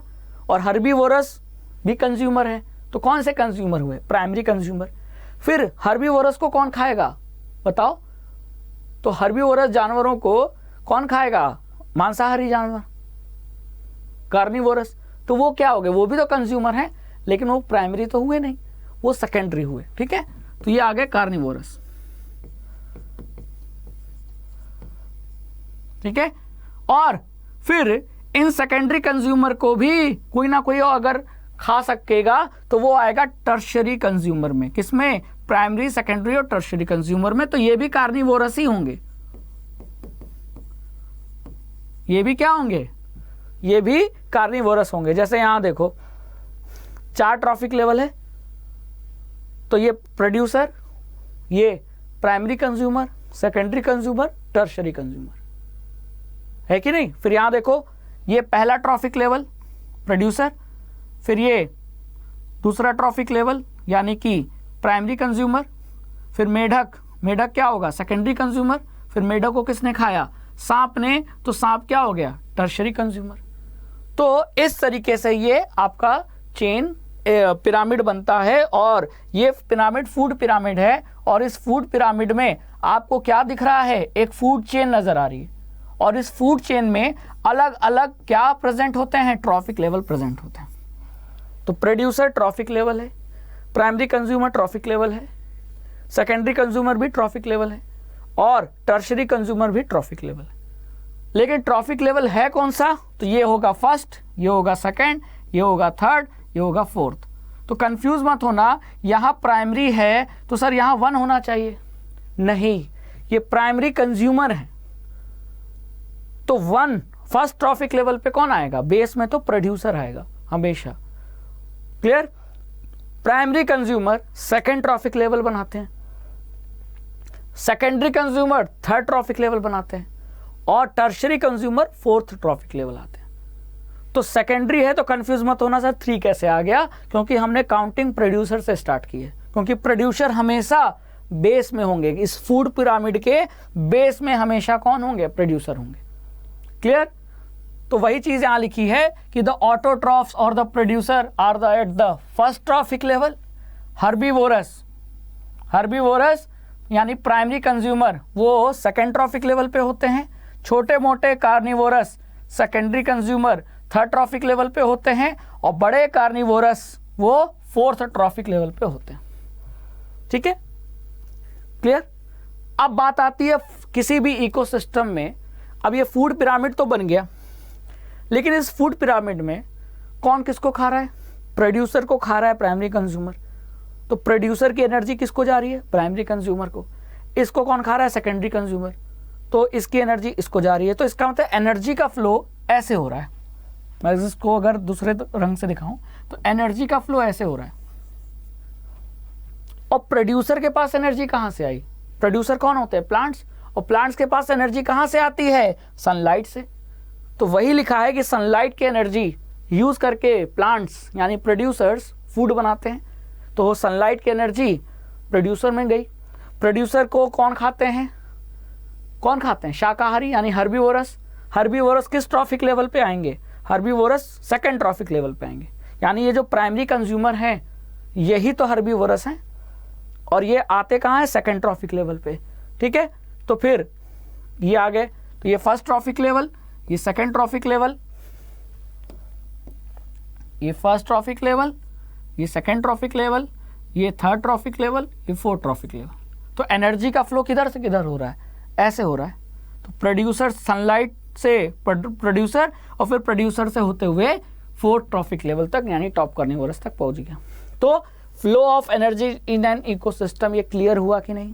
[SPEAKER 1] और हर्बीवोरस भी कंज्यूमर है। तो कौन से कंज्यूमर हुए? Primary consumer. फिर हर्बीवोरस को कौन खाएगा? बताओ। तो हर्बीवोरस जानवरों को कौन खाएगा? मांसाहारी जानवर, कार्निवोरस। तो वो क्या हो गए? वो भी तो कंज्यूमर हैं, लेकिन वो प्राइमरी तो हुए नहीं, वो सेकेंडरी हुए। ठीक है, तो ये आ गए कार्निवोरस। ठीक है, और फिर इन सेकेंडरी कंज्यूमर को भी कोई ना कोई अगर खा सकेगा तो वो आएगा टर्शरी कंज्यूमर में। किसमें? प्राइमरी, सेकेंडरी और टर्शरी कंज्यूमर में। तो ये भी कार्निवोरस ही होंगे। ये भी क्या होंगे? ये भी कार्निवोरस होंगे। जैसे यहां देखो 4 ट्रॉफिक लेवल है, तो ये प्रोड्यूसर, ये primary consumer, secondary consumer, tertiary consumer, है कि नहीं? फिर यहां देखो ये पहला ट्रॉफिक लेवल प्रोड्यूसर, फिर ये दूसरा ट्रॉफिक लेवल यानी कि प्राइमरी कंज्यूमर, फिर मेढक। मेढक क्या होगा? Secondary consumer. फिर मेढक को किसने खाया? सांप ने। तो सांप क्या हो गया? Tertiary consumer. तो इस तरीके से ये आपका चेन पिरामिड बनता है, और ये पिरामिड फूड पिरामिड है। और इस फूड पिरामिड में आपको क्या दिख रहा है? एक फूड चेन नजर आ रही है, और इस फूड चेन में अलग अलग क्या प्रेजेंट होते हैं? ट्रॉफिक लेवल प्रेजेंट होते हैं। तो प्रोड्यूसर ट्रॉफिक लेवल है, प्राइमरी कंज्यूमर ट्रॉफिक लेवल है, सेकेंडरी कंज्यूमर भी ट्रॉफिक लेवल है, और टर्शरी कंज्यूमर भी ट्रॉफिक लेवल है। लेकिन ट्रॉफिक लेवल है कौन सा? तो ये होगा फर्स्ट, ये होगा सेकेंड, ये होगा थर्ड, ये होगा फोर्थ। तो कंफ्यूज मत होना, यहाँ प्राइमरी है तो सर यहाँ 1 होना चाहिए। नहीं, ये प्राइमरी कंज्यूमर है, तो 1 फर्स्ट ट्रॉफिक लेवल पे कौन आएगा? बेस में तो प्रोड्यूसर आएगा हमेशा। Clear? Primary consumer second trophic level बनाते हैं, secondary consumer third trophic level बनाते हैं, और tertiary consumer fourth trophic level आते हैं। तो सेकेंडरी है तो कंफ्यूज मत होना सर 3 कैसे आ गया, क्योंकि हमने काउंटिंग प्रोड्यूसर से स्टार्ट की है। क्योंकि प्रोड्यूसर हमेशा बेस में होंगे, इस फूड पिरामिड के बेस में हमेशा कौन होंगे? प्रोड्यूसर होंगे। क्लियर? तो वही चीज यहां लिखी है कि द ऑटोट्रॉफ्स और the producer are the at the first trophic level. Herbivorous, herbivorous यानी प्राइमरी कंज्यूमर वो सेकेंड ट्रॉफिक लेवल पे होते हैं। छोटे मोटे carnivorous secondary consumer third trophic level पे होते हैं, और बड़े कार्निवोरस वो फोर्थ ट्रॉफिक लेवल पे होते हैं। ठीक है, क्लियर? अब बात आती है किसी भी इकोसिस्टम में। अब ये फूड पिरामिड तो बन गया, लेकिन इस फूड पिरामिड में कौन किसको खा रहा है? प्रोड्यूसर को खा रहा है प्राइमरी कंज्यूमर। तो प्रोड्यूसर की एनर्जी किसको जा रही है? प्राइमरी कंज्यूमर को। इसको कौन खा रहा है? Secondary consumer. तो इसकी एनर्जी इसको जा रही है, तो इसका मतलब एनर्जी का फ्लो ऐसे हो रहा है। मैं इसको अगर दूसरे रंग से दिखाऊं तो एनर्जी का फ्लो ऐसे हो रहा है। और प्रोड्यूसर के पास एनर्जी कहां से आई? प्रोड्यूसर कौन होते हैं? प्लांट्स। और प्लांट्स के पास एनर्जी कहां से आती है? सनलाइट से। तो वही लिखा है कि सनलाइट की एनर्जी यूज करके प्लांट्स यानी प्रोड्यूसर्स फूड बनाते हैं। तो सनलाइट की एनर्जी प्रोड्यूसर में गई। प्रोड्यूसर को कौन खाते हैं? कौन खाते हैं? शाकाहारी यानी हर्बीवोरस। हर्बीवोरस किस ट्रॉफिक लेवल पे आएंगे? हर्बीवोरस सेकंड ट्रॉफिक लेवल पे आएंगे। यानी ये जो प्राइमरी कंज्यूमर हैं यही तो हर्बीवोरस हैं, और ये आते कहाँ है? सेकंड ट्रॉफिक लेवल पे। ठीक है, तो फिर ये आ गए, तो ये फर्स्ट ट्रॉफिक लेवल, ये सेकंड ट्रॉफिक लेवल, ये फर्स्ट ट्रॉफिक लेवल, ये सेकंड ट्रॉफिक लेवल, ये थर्ड ट्रॉफिक लेवल, ये फोर्थ ट्रॉफिक लेवल। तो एनर्जी का फ्लो किधर से किधर हो रहा है? ऐसे हो रहा है। तो प्रोड्यूसर सनलाइट से प्रोड्यूसर और फिर प्रोड्यूसर से होते हुए फोर्थ ट्रॉफिक लेवल तक यानी टॉप कार्निवोरस तक पहुंच गया। तो flow of energy in an ecosystem, ये क्लियर हुआ कि नहीं?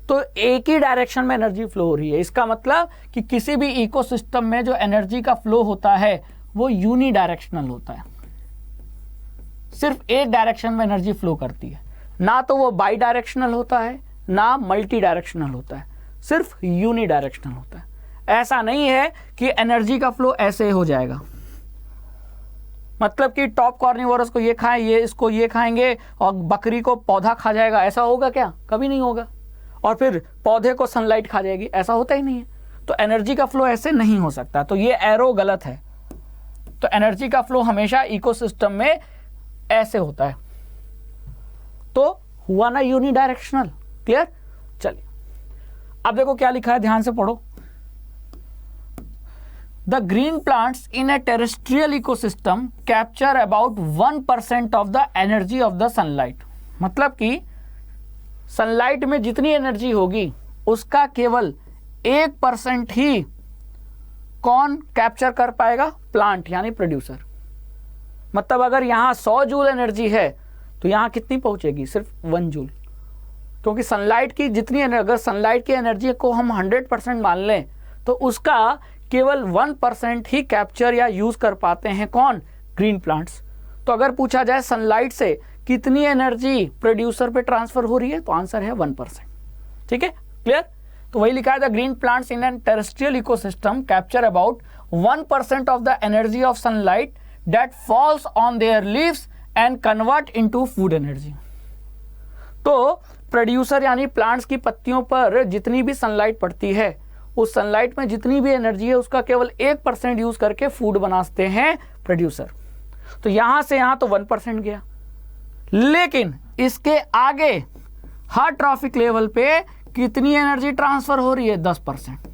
[SPEAKER 1] तो एक ही डायरेक्शन में एनर्जी फ्लो हो रही है। इसका मतलब कि किसी भी इकोसिस्टम में जो एनर्जी का फ्लो होता है वो यूनी डायरेक्शनल होता है, सिर्फ एक डायरेक्शन में एनर्जी फ्लो करती है। ना तो वो बाई डायरेक्शनल होता है ना मल्टी डायरेक्शनल होता है, सिर्फ यूनी डायरेक्शनल होता है। ऐसा नहीं है कि एनर्जी का फ्लो ऐसे हो जाएगा, मतलब कि टॉप कार्निवोरस को ये खाएं, ये इसको ये खाएंगे और बकरी को पौधा खा जाएगा, ऐसा होगा क्या? कभी नहीं होगा। और फिर पौधे को सनलाइट खा जाएगी, ऐसा होता ही नहीं है। तो एनर्जी का फ्लो ऐसे नहीं हो सकता। तो ये एरो गलत है। तो एनर्जी का फ्लो हमेशा इकोसिस्टम में ऐसे होता है। तो हुआ ना यूनी डायरेक्शनल। क्लियर? चलिए अब देखो क्या लिखा है, ध्यान से पढ़ो। The green plants in a terrestrial ecosystem capture about 1% of the energy of the sunlight। मतलब कि सनलाइट में जितनी एनर्जी होगी उसका केवल 1% ही कौन कैप्चर कर पाएगा? प्लांट यानी प्रोड्यूसर। मतलब अगर यहाँ 100 जूल एनर्जी है तो यहाँ कितनी पहुंचेगी? सिर्फ 1 जूल। क्योंकि सनलाइट की जितनी अगर सनलाइट की एनर्जी को हम 100% मान लें तो उसका केवल 1% ही कैप्चर या यूज कर पाते हैं। कौन? Green plants. तो अगर पूछा जाए सनलाइट से कितनी एनर्जी प्रोड्यूसर पे ट्रांसफर हो रही है तो आंसर है 1%। ठीक है, क्लियर? तो वही लिखा है, the green plants in an terrestrial ecosystem capture about 1% of the energy of sunlight that falls on their leaves and convert into food energy. तो प्रोड्यूसर यानी प्लांट्स की पत्तियों पर जितनी भी सनलाइट पड़ती है उस सनलाइट में जितनी भी एनर्जी है उसका केवल 1% यूज करके फूड बनाते हैं प्रोड्यूसर। तो यहां से यहां तो 1% गया, लेकिन इसके आगे हर ट्रॉफिक लेवल पे कितनी एनर्जी ट्रांसफर हो रही है? 10%।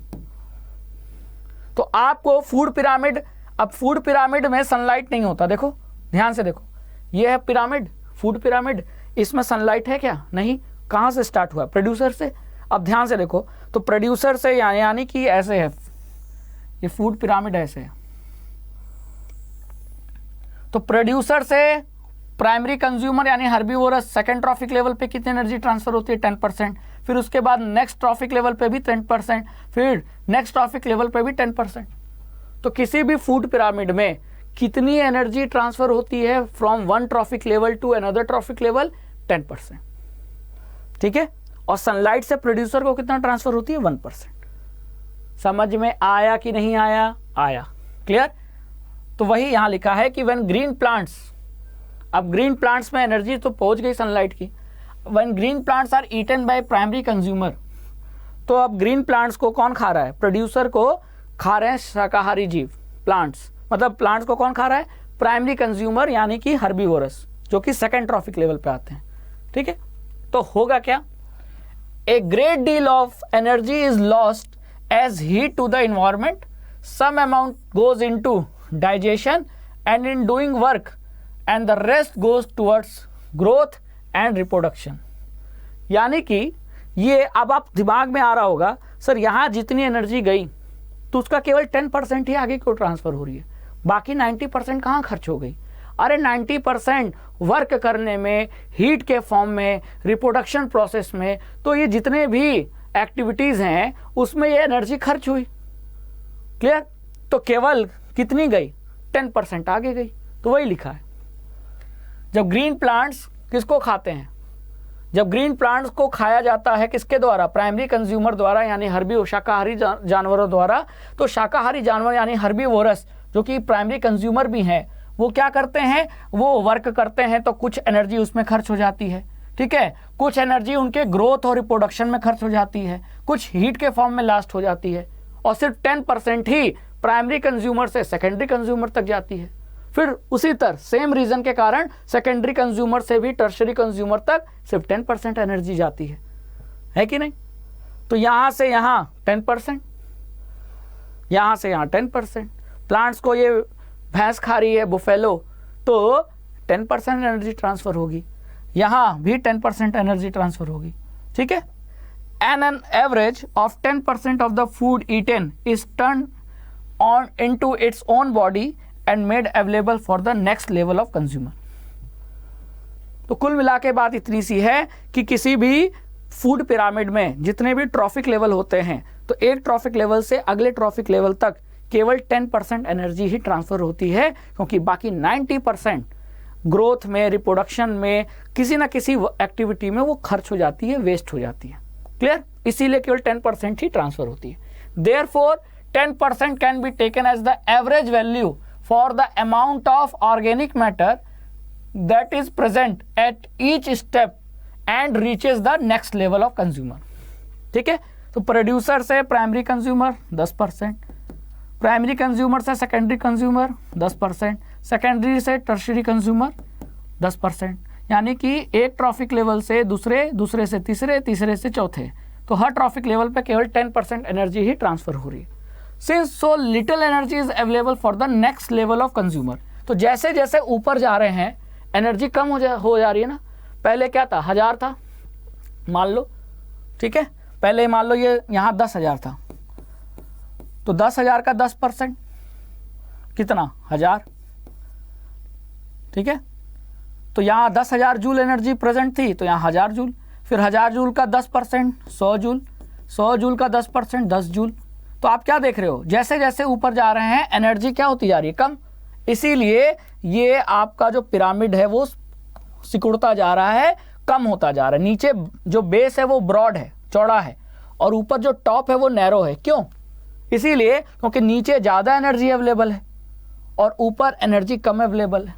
[SPEAKER 1] तो आपको फूड पिरामिड, अब फूड पिरामिड में सनलाइट नहीं होता। देखो ध्यान से देखो, ये है पिरामिड, फूड पिरामिड। इसमें सनलाइट है क्या? नहीं। कहां से स्टार्ट हुआ? प्रोड्यूसर से। अब ध्यान से देखो, तो प्रोड्यूसर से यानी कि ऐसे है, ये फूड पिरामिड ऐसे है। तो प्रोड्यूसर से प्राइमरी कंज्यूमर यानी हर्बीवोरस सेकंड ट्रॉफिक लेवल पे कितनी एनर्जी ट्रांसफर होती है? 10%। फिर उसके बाद नेक्स्ट ट्रॉफिक लेवल पे भी 10%, फिर नेक्स्ट ट्रॉफिक लेवल पे भी 10%। तो किसी भी फूड पिरामिड में कितनी एनर्जी ट्रांसफर होती है from one trophic level to another trophic level? 10%। ठीक है, और सनलाइट से प्रोड्यूसर को कितना ट्रांसफर होती है? 1%। समझ में आया कि नहीं आया? आया। क्लियर? तो वही यहां लिखा है कि व्हेन ग्रीन प्लांट्स, अब ग्रीन प्लांट्स में एनर्जी तो पहुंच गई सनलाइट की, when green plants are eaten by primary consumer, तो अब ग्रीन प्लांट्स को कौन खा रहा है? प्रोड्यूसर को खा रहे हैं शाकाहारी जीव, प्लांट्स। मतलब प्लांट्स को कौन खा रहा है? प्राइमरी कंज्यूमर यानी कि हर्बीवोरस, जो कि सेकंड ट्रॉफिक लेवल पे आते हैं। ठीक है, तो होगा क्या? A great deal of energy is lost as heat to the environment. Some amount goes into digestion and in doing work, and the rest goes towards growth and reproduction. यानी कि ये अब आप दिमाग में आ रहा होगा, सर यहाँ जितनी एनर्जी गई तो उसका केवल 10% ही आगे को ट्रांसफर हो रही है, बाकी 90% कहाँ खर्च हो गई? अरे 90% वर्क करने में, हीट के फॉर्म में, रिप्रोडक्शन प्रोसेस में, तो ये जितने भी एक्टिविटीज़ हैं उसमें ये एनर्जी खर्च हुई। क्लियर? तो केवल कितनी गई? 10% आगे गई। तो वही लिखा है। जब ग्रीन प्लांट्स किसको खाते हैं? जब ग्रीन प्लांट्स को खाया जाता है किसके द्वारा? प्राइमरी कंज्यूमर द्वारा, यानी हर्बी शाकाहारी जानवरों द्वारा। तो शाकाहारी जानवर यानी हर्बीवोरस जो कि प्राइमरी कंज्यूमर भी हैं, वो क्या करते हैं? वो वर्क करते हैं, तो कुछ एनर्जी उसमें खर्च हो जाती है। ठीक है, कुछ एनर्जी उनके ग्रोथ और रिप्रोडक्शन में खर्च हो जाती है, कुछ हीट के फॉर्म में लास्ट हो जाती है, और सिर्फ 10% ही प्राइमरी कंज्यूमर से सेकेंडरी कंज्यूमर तक जाती है। फिर उसी तरह सेम रीजन के कारण सेकेंडरी कंज्यूमर से भी टर्शरी कंज्यूमर तक सिर्फ 10% एनर्जी जाती है कि नहीं? तो यहां से यहां 10%, यहां से यहां 10%। प्लांट्स को ये भैंस खा रही है, बुफेलो, तो 10% एनर्जी ट्रांसफर होगी, यहां भी 10% एनर्जी ट्रांसफर होगी। ठीक है, and an average of 10% of the food eaten is turn on into its own body and made available for the next level of consumer. तो कुल मिला के बात इतनी सी है कि किसी भी फूड पिरामिड में जितने भी ट्रॉफिक लेवल होते हैं, तो एक ट्रॉफिक लेवल से अगले ट्रॉफिक लेवल तक केवल 10% एनर्जी ही ट्रांसफर होती है, क्योंकि बाकी 90% ग्रोथ में, रिप्रोडक्शन में, किसी ना किसी एक्टिविटी में वो खर्च हो जाती है, वेस्ट हो जाती है। क्लियर? इसीलिए केवल 10% ही ट्रांसफर होती है। Therefore 10% can be taken as the average value for the amount of organic matter that is present at each step and reaches the next level of consumer। ठीक है, तो प्रोड्यूसर से प्राइमरी कंज्यूमर 10%, प्राइमरी कंज्यूमर से secondary consumer 10%, secondary से tertiary consumer 10%, यानी कि एक trophic level से दूसरे, दूसरे से तीसरे, तीसरे से चौथे, तो हर ट्रॉफिक लेवल पे केवल 10% एनर्जी ही ट्रांसफर हो रही है। Since so little energy is available for the next level of consumer, तो जैसे जैसे ऊपर जा रहे हैं एनर्जी कम हो जा रही है ना। पहले क्या था? 1000 था मान लो, ठीक है, पहले मान लो ये यहाँ 10,000 था, तो 10,000 का 10% कितना? 1000। ठीक है, तो यहाँ 10,000 जूल एनर्जी प्रेजेंट थी, तो यहाँ 1000 जूल, फिर 1000 जूल का 10% 100 जूल, 100 जूल का 10% 10 जूल। तो आप क्या देख रहे हो? जैसे जैसे ऊपर जा रहे हैं एनर्जी क्या होती जा रही है? कम। इसीलिए ये आपका जो पिरामिड है वो सिकुड़ता जा रहा है, कम होता जा रहा है। नीचे जो बेस है वो ब्रॉड है, चौड़ा है, और ऊपर जो टॉप है वो नैरो है। क्यों? इसीलिए क्योंकि नीचे ज़्यादा एनर्जी अवेलेबल है और ऊपर एनर्जी कम अवेलेबल है।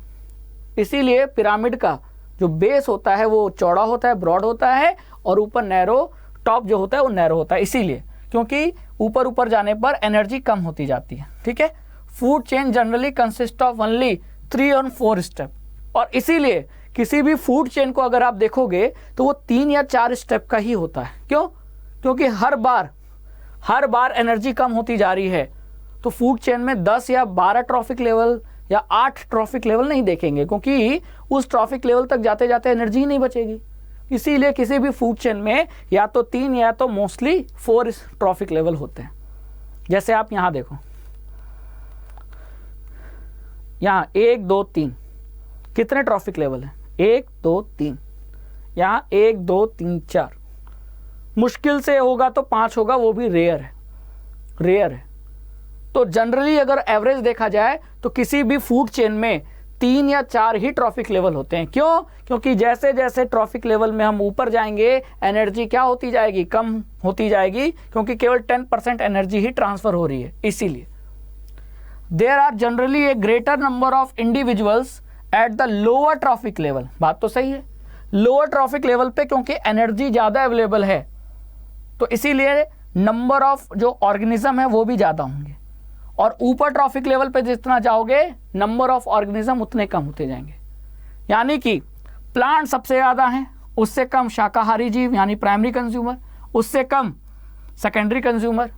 [SPEAKER 1] इसीलिए पिरामिड का जो बेस होता है वो चौड़ा होता है, ब्रॉड होता है, और ऊपर नैरो, टॉप जो होता है वो नैरो होता है। इसीलिए क्योंकि ऊपर ऊपर जाने पर एनर्जी कम होती जाती है। ठीक है, food chain generally consist of only 3 और 4 स्टेप, और इसीलिए किसी भी फूड चेन को अगर आप देखोगे तो वो 3 या 4 स्टेप का ही होता है। क्यों? क्योंकि हर बार एनर्जी कम होती जा रही है। तो फूड चेन में 10 या 12 ट्रॉफिक लेवल या 8 ट्रॉफिक लेवल नहीं देखेंगे, क्योंकि उस ट्रॉफिक लेवल तक जाते जाते एनर्जी ही नहीं बचेगी। इसीलिए किसी भी फूड चेन में या तो 3 या तो मोस्टली 4 ट्रॉफिक लेवल होते हैं। जैसे आप यहाँ देखो, यहाँ 1 2 3 कितने ट्रॉफिक लेवल हैं? 1 2 3, यहाँ 1 2 3 4, मुश्किल से होगा तो 5 होगा, वो भी रेयर है। तो जनरली अगर एवरेज देखा जाए तो किसी भी फूड चेन में 3 या 4 ही ट्रॉफिक लेवल होते हैं। क्यों? क्योंकि जैसे जैसे ट्रॉफिक लेवल में हम ऊपर जाएंगे एनर्जी क्या होती जाएगी? कम होती जाएगी, क्योंकि केवल 10% एनर्जी ही ट्रांसफर हो रही है। इसीलिए there are generally a greater number of individuals at the lower trophic level. बात तो सही है, लोअर ट्रॉफिक लेवल पे क्योंकि एनर्जी ज़्यादा अवेलेबल है, तो इसीलिए नंबर ऑफ जो ऑर्गेनिज्म है वो भी ज़्यादा होंगे, और ऊपर ट्रॉफिक लेवल पे जितना जाओगे नंबर ऑफ ऑर्गेनिज्म उतने कम होते जाएंगे। यानी कि प्लांट सबसे ज़्यादा हैं, उससे कम शाकाहारी जीव यानी प्राइमरी कंज्यूमर, उससे कम सेकेंडरी कंज्यूमर।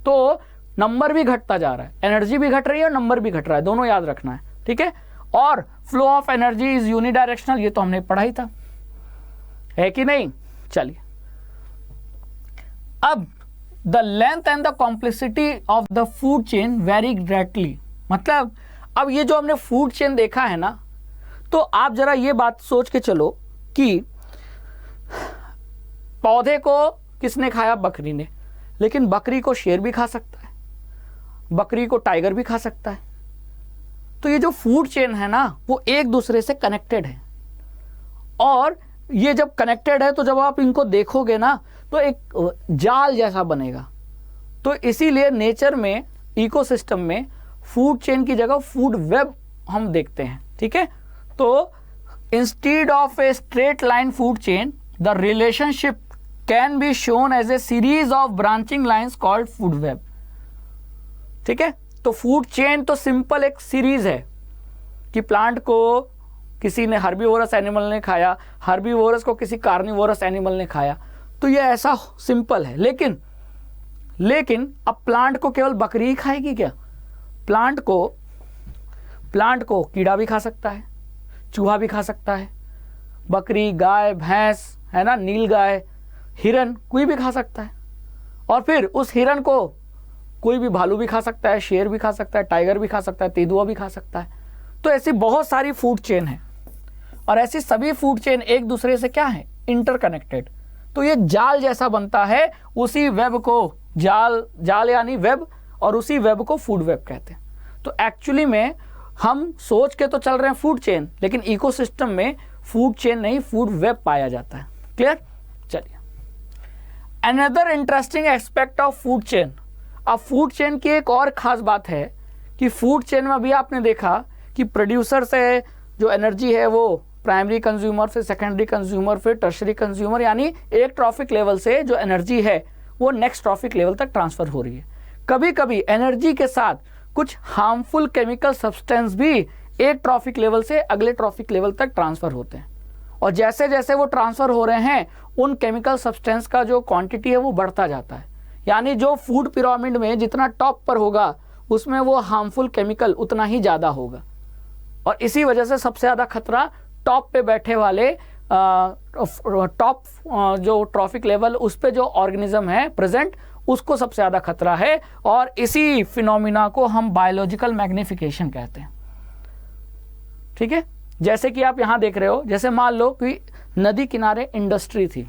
[SPEAKER 1] तो नंबर भी घटता जा रहा है, एनर्जी भी घट रही है और नंबर भी घट रहा है, दोनों याद रखना है। ठीक है, और flow of energy is unidirectional, ये तो हमने पढ़ा ही था, है कि नहीं? चलिए, अब the length and the complexity of the food chain very greatly. मतलब अब ये जो हमने फूड चेन देखा है ना, तो आप जरा ये बात सोच के चलो कि पौधे को किसने खाया? बकरी ने। लेकिन बकरी को शेर भी खा सकता है, बकरी को टाइगर भी खा सकता है। तो ये जो फूड चेन है ना, वो एक दूसरे से कनेक्टेड है। और ये जब कनेक्टेड है तो जब आप इनको देखोगे ना तो एक जाल जैसा बनेगा। तो इसीलिए नेचर में, इकोसिस्टम में फूड चेन की जगह फूड वेब हम देखते हैं। ठीक है, तो instead of a straight line food chain the relationship can be shown as a series of branching lines called food web. ठीक है, तो फूड चेन तो सिंपल एक सीरीज है कि प्लांट को किसी ने हर्बीवोरस एनिमल ने खाया, हर्बीवोरस को किसी कार्निवोरस एनिमल ने खाया, तो ये ऐसा सिंपल है। लेकिन अब प्लांट को केवल बकरी ही खाएगी क्या? प्लांट को कीड़ा भी खा सकता है, चूहा भी खा सकता है, बकरी, गाय, भैंस, है ना, नील गाय, हिरन, कोई भी खा सकता है। और फिर उस हिरन को कोई भी भालू भी खा सकता है, शेर भी खा सकता है, टाइगर भी खा सकता है, तेंदुआ भी खा सकता है। तो ऐसी बहुत सारी फूड चेन है और ऐसी सभी फूड चेन एक दूसरे से क्या है? इंटरकनेक्टेड। तो ये जाल जैसा बनता है, उसी वेब को जाल यानी वेब, और उसी वेब को फूड वेब कहते हैं। तो एक्चुअली में हम सोच के तो चल रहे हैं फूड चेन, लेकिन इकोसिस्टम में फूड चेन नहीं, फूड वेब पाया जाता है। क्लियर? चलिए, another interesting aspect of food chain. अब फूड चेन की एक और खास बात है कि फूड चेन में अभी आपने देखा कि प्रोड्यूसर से जो एनर्जी है वो प्राइमरी कंज्यूमर, फिर सेकेंडरी कंज्यूमर, फिर टर्शरी कंज्यूमर, यानी एक ट्रॉफिक लेवल से जो एनर्जी है वो नेक्स्ट ट्रॉफिक लेवल तक ट्रांसफर हो रही है। कभी कभी एनर्जी के साथ कुछ हार्मफुल केमिकल सब्सटेंस भी एक ट्रॉफिक लेवल से अगले ट्रॉफिक लेवल तक ट्रांसफर होते हैं, और जैसे जैसे वो ट्रांसफर हो रहे हैं उन केमिकल सब्सटेंस का जो क्वांटिटी है वो बढ़ता जाता है। यानी जो फूड पिरामिड में जितना टॉप पर होगा उसमें वो हार्मफुल केमिकल उतना ही ज़्यादा होगा, और इसी वजह से सबसे ज़्यादा खतरा टॉप पे बैठे वाले टॉप जो ट्रॉफिक लेवल उस पे जो ऑर्गेनिज्म है प्रेजेंट, उसको सबसे ज़्यादा खतरा है। और इसी फिनोमिना को हम बायोलॉजिकल मैग्निफिकेशन कहते हैं। ठीक है, जैसे कि आप यहाँ देख रहे हो, जैसे मान लो कि नदी किनारे इंडस्ट्री थी,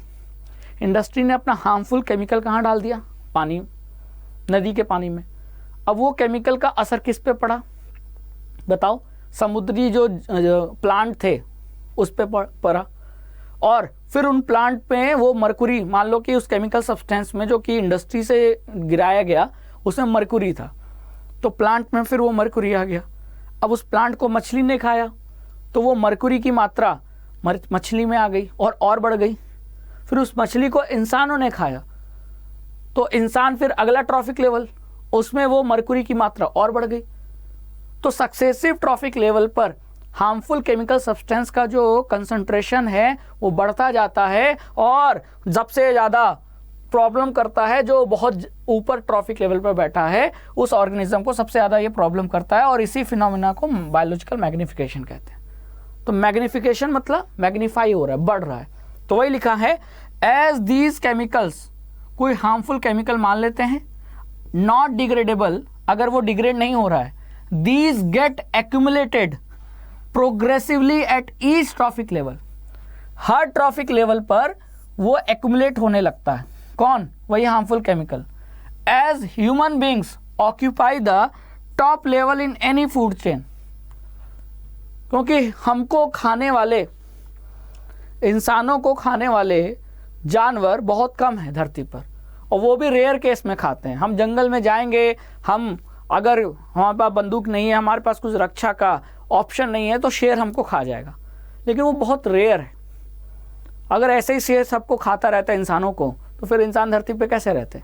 [SPEAKER 1] इंडस्ट्री ने अपना हार्मफुल केमिकल कहाँ डाल दिया? पानी, नदी के पानी में। अब वो केमिकल का असर किस पे पड़ा बताओ? समुद्री जो प्लांट थे उस पे पड़ा, और फिर उन प्लांट पे वो मरकुरी, मान लो कि उस केमिकल सब्सटेंस में जो कि इंडस्ट्री से गिराया गया उसमें मरकुरी था, तो प्लांट में फिर वो मरकुरी आ गया। अब उस प्लांट को मछली ने खाया तो वो मरकुरी की मात्रा मछली में आ गई और बढ़ गई। फिर उस मछली को इंसानों ने खाया तो इंसान, फिर अगला ट्रॉफिक लेवल, उसमें वो मरकुरी की मात्रा और बढ़ गई। तो सक्सेसिव ट्रॉफिक लेवल पर हार्मफुल केमिकल सब्सटेंस का जो कंसंट्रेशन है वो बढ़ता जाता है, और सबसे ज़्यादा प्रॉब्लम करता है जो बहुत ऊपर ट्रॉफिक लेवल पर बैठा है, उस ऑर्गेनिज्म को सबसे ज़्यादा ये प्रॉब्लम करता है, और इसी फिनोमिना को बायोलॉजिकल मैग्निफिकेशन कहते हैं। तो मैग्निफिकेशन मतलब मैग्नीफाई हो रहा है, बढ़ रहा है। तो वही लिखा है, एज दीज केमिकल्स, कोई हार्मफुल केमिकल मान लेते हैं, नॉट डिग्रेडेबल, अगर वो डिग्रेड नहीं हो रहा है, these get accumulated progressively at each trophic level, हर ट्रॉफिक लेवल पर वो एक्यूमुलेट होने लगता है। कौन? वही harmful chemical. As human beings occupy the top level in any food chain, क्योंकि हमको खाने वाले, इंसानों को खाने वाले जानवर बहुत कम है धरती पर, और वो भी रेयर केस में खाते हैं। हम जंगल में जाएंगे, हम अगर हमारे पास बंदूक नहीं है, हमारे पास कुछ रक्षा का ऑप्शन नहीं है, तो शेर हमको खा जाएगा, लेकिन वो बहुत रेयर है। अगर ऐसे ही शेर सबको खाता रहता है इंसानों को, तो फिर इंसान धरती पे कैसे रहते?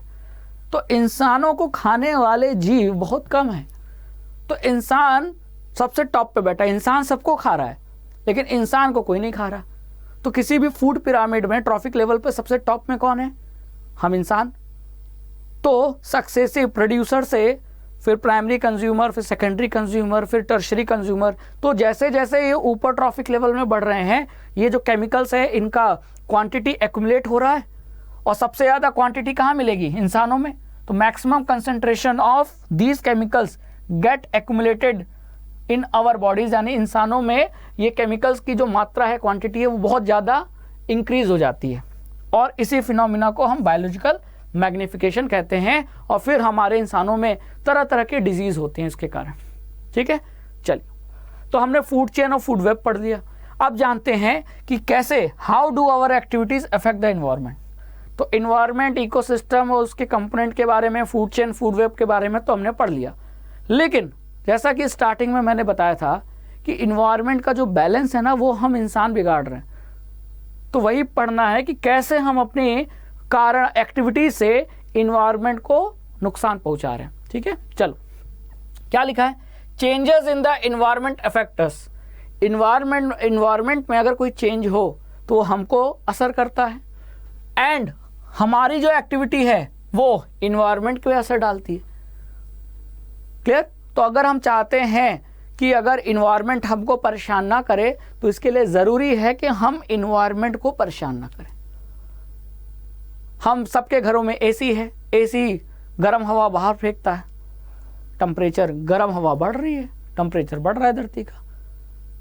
[SPEAKER 1] तो इंसानों को खाने वाले जीव बहुत कम है। तो इंसान सबसे टॉप पे बैठा है, इंसान सबको खा रहा है, लेकिन इंसान को कोई नहीं खा रहा। तो किसी भी फूड पिरामिड में ट्रॉफिक लेवल पे सबसे टॉप में कौन है? हम इंसान। तो सक्सेसिव प्रोड्यूसर से फिर प्राइमरी कंज्यूमर, फिर सेकेंडरी कंज्यूमर, फिर टर्शरी कंज्यूमर। तो जैसे जैसे ये ऊपर ट्रॉफिक लेवल में बढ़ रहे हैं, ये जो केमिकल्स है इनका क्वांटिटी एक्यूमुलेट हो रहा है, और सबसे ज़्यादा क्वांटिटी कहाँ मिलेगी? इंसानों में। तो maximum concentration of these chemicals get accumulated in our bodies, यानी इंसानों में ये केमिकल्स की जो मात्रा है, क्वांटिटी है, वो बहुत ज़्यादा इंक्रीज हो जाती है और इसी फिनोमिना को हम बायोलॉजिकल मैग्निफिकेशन कहते हैं और फिर हमारे इंसानों में तरह तरह के डिजीज होते हैं इसके कारण। ठीक है, चलिए, तो हमने फूड चेन और फूड वेब पढ़ लिया। अब जानते हैं कि कैसे, how do our activities affect the environment. तो एनवायरनमेंट, इकोसिस्टम और उसके कंपोनेंट के बारे में, फूड चेन, फूड वेब के बारे में तो हमने पढ़ लिया, लेकिन जैसा कि स्टार्टिंग में मैंने बताया था कि इन्वायरमेंट का जो बैलेंस है ना, वो हम इंसान बिगाड़ रहे हैं। तो वही पढ़ना है कि कैसे हम अपने कारण, एक्टिविटी से इन्वायरमेंट को नुकसान पहुंचा रहे हैं। ठीक है, चलो, क्या लिखा है, changes in the environment affect us. Environment में अगर कोई चेंज हो तो हमको असर करता है, एंड हमारी जो एक्टिविटी है वो इन्वायरमेंट पे असर डालती है। क्लियर? तो अगर हम चाहते हैं कि अगर इन्वायरमेंट हमको परेशान ना करे, तो इसके लिए ज़रूरी है कि हम इन्वायरमेंट को परेशान ना करें। हम सबके घरों में एसी है, एसी गर्म हवा बाहर फेंकता है, टेम्परेचर, गर्म हवा बढ़ रही है, टेम्परेचर बढ़ रहा है धरती का,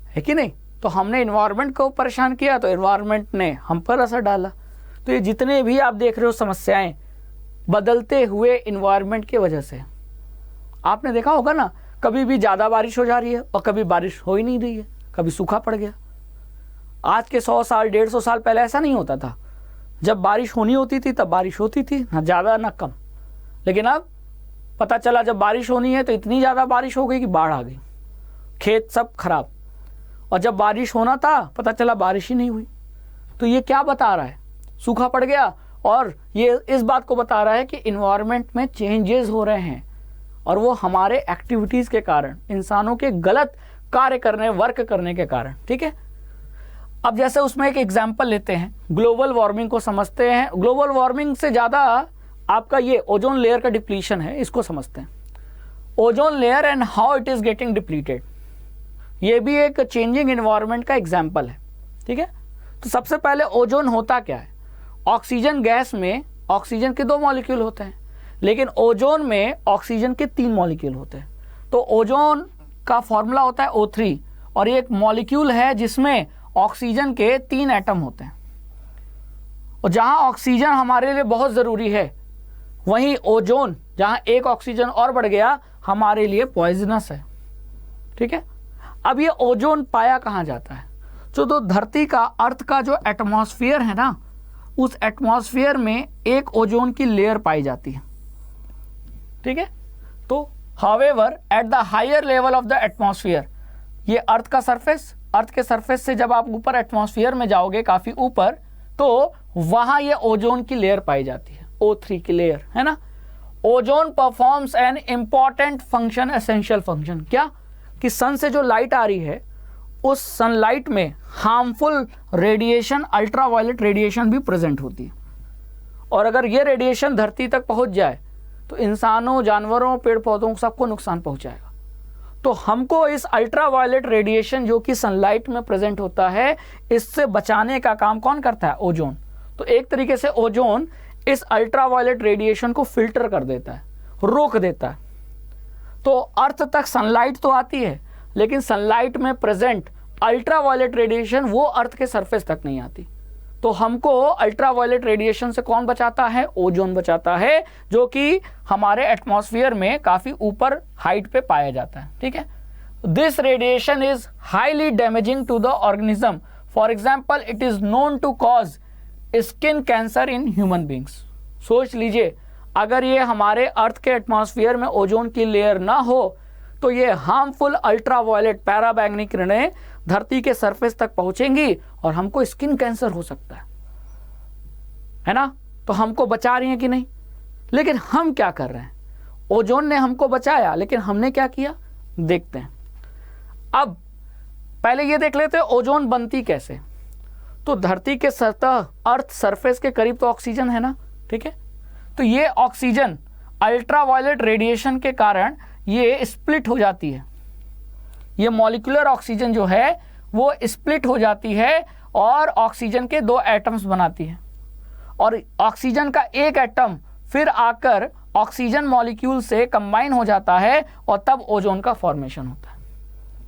[SPEAKER 1] है कि नहीं? तो हमने इन्वायरमेंट को परेशान किया तो इन्वायरमेंट ने हम पर असर डाला। तो ये जितने भी आप देख रहे हो समस्याएं, बदलते हुए इन्वायरमेंट की वजह से। आपने देखा होगा ना, कभी भी ज़्यादा बारिश हो जा रही है और कभी बारिश हो ही नहीं रही है, कभी सूखा पड़ गया। आज के 100 साल 150 साल पहले ऐसा नहीं होता था। जब बारिश होनी होती थी तब बारिश होती थी, ना ज़्यादा ना कम। लेकिन अब पता चला जब बारिश होनी है तो इतनी ज़्यादा बारिश हो गई कि बाढ़ आ गई, खेत सब खराब। और जब बारिश होना था पता चला बारिश ही नहीं हुई। तो ये क्या बता रहा है, सूखा पड़ गया, और ये इस बात को बता रहा है कि इन्वायरमेंट में चेंजेस हो रहे हैं और वो हमारे एक्टिविटीज़ के कारण, इंसानों के गलत कार्य करने, वर्क करने के कारण। ठीक है, अब जैसे उसमें एक एग्जाम्पल लेते हैं, ग्लोबल वार्मिंग को समझते हैं। ग्लोबल वार्मिंग से ज़्यादा आपका ये ओजोन लेयर का डिप्लीशन है, इसको समझते हैं। Ozone layer and how it is getting depleted, ये भी एक चेंजिंग इन्वायरमेंट का एग्जाम्पल है। ठीक है, तो सबसे पहले ओजोन होता क्या है? ऑक्सीजन गैस में ऑक्सीजन के 2 मॉलिक्यूल होते हैं, लेकिन ओजोन में ऑक्सीजन के 3 मॉलिक्यूल होते हैं। तो ओजोन का फॉर्मूला होता है O3, और ये एक मॉलिक्यूल है जिसमें ऑक्सीजन के 3 एटम होते हैं। और जहां ऑक्सीजन हमारे लिए बहुत ज़रूरी है, वहीं ओजोन, जहां एक ऑक्सीजन और बढ़ गया, हमारे लिए पॉइजनस है। ठीक है, अब ये ओजोन पाया कहाँ जाता है? तो धरती का, अर्थ का जो एटमॉस्फेयर है ना, उस एटमॉस्फेयर में एक ओजोन की लेयर पाई जाती है। ठीक है, तो however at the higher level of the atmosphere, ये अर्थ का सरफेस, अर्थ के सरफेस से जब आप ऊपर एटमॉस्फेयर में जाओगे काफ़ी ऊपर, तो वहाँ ये ओजोन की लेयर पाई जाती है, O3 की लेयर, है ना। Ozone performs an important function, essential function. क्या? कि सन से जो लाइट आ रही है, उस सनलाइट में हार्मफुल रेडिएशन, अल्ट्रावायलेट रेडिएशन भी प्रेजेंट होती है, और अगर ये रेडिएशन धरती तक पहुंच जाए तो इंसानों, जानवरों, पेड़ पौधों, सबको नुकसान पहुंचाएगा। तो हमको इस अल्ट्रावायलेट रेडिएशन जो कि सनलाइट में प्रेजेंट होता है, इससे बचाने का काम कौन करता है? ओजोन। तो एक तरीके से ओजोन इस अल्ट्रावायलेट रेडिएशन को फिल्टर कर देता है, रोक देता है। तो अर्थ तक सनलाइट तो आती है, लेकिन सनलाइट में प्रेजेंट अल्ट्रावायलेट रेडिएशन वो अर्थ के सरफेस तक नहीं आती। तो हमको अल्ट्रावायलेट रेडिएशन से कौन बचाता है? ओजोन बचाता है, जो कि हमारे एटमॉस्फेयर में काफ़ी ऊपर हाइट पे पाया जाता है। ठीक है, this radiation is highly damaging to the organism. For example, it is known to cause skin cancer in human beings. सोच लीजिए, अगर ये हमारे अर्थ के एटमॉस्फेयर में ओजोन की लेयर ना हो, तो ये हार्मफुल अल्ट्रावायलेट पैराबैंगनी किरणें धरती के सरफेस तक पहुंचेंगी और हमको स्किन कैंसर हो सकता है ना। तो हमको बचा रही हैं कि नहीं? लेकिन हम क्या कर रहे हैं? ओजोन ने हमको बचाया, लेकिन हमने क्या किया, देखते हैं। अब पहले ये देख लेते हैं ओजोन बनती कैसे। तो धरती के सतह, अर्थ सरफेस के करीब तो ऑक्सीजन है ना, ठीक है। तो ये ऑक्सीजन अल्ट्रावायलेट रेडिएशन के कारण ये स्प्लिट हो जाती है। ये मॉलिक्यूलर ऑक्सीजन जो है वो स्प्लिट हो जाती है और ऑक्सीजन के 2 एटम्स बनाती है, और ऑक्सीजन का एक एटम फिर आकर ऑक्सीजन मॉलिक्यूल से कंबाइन हो जाता है और तब ओजोन का फॉर्मेशन होता है।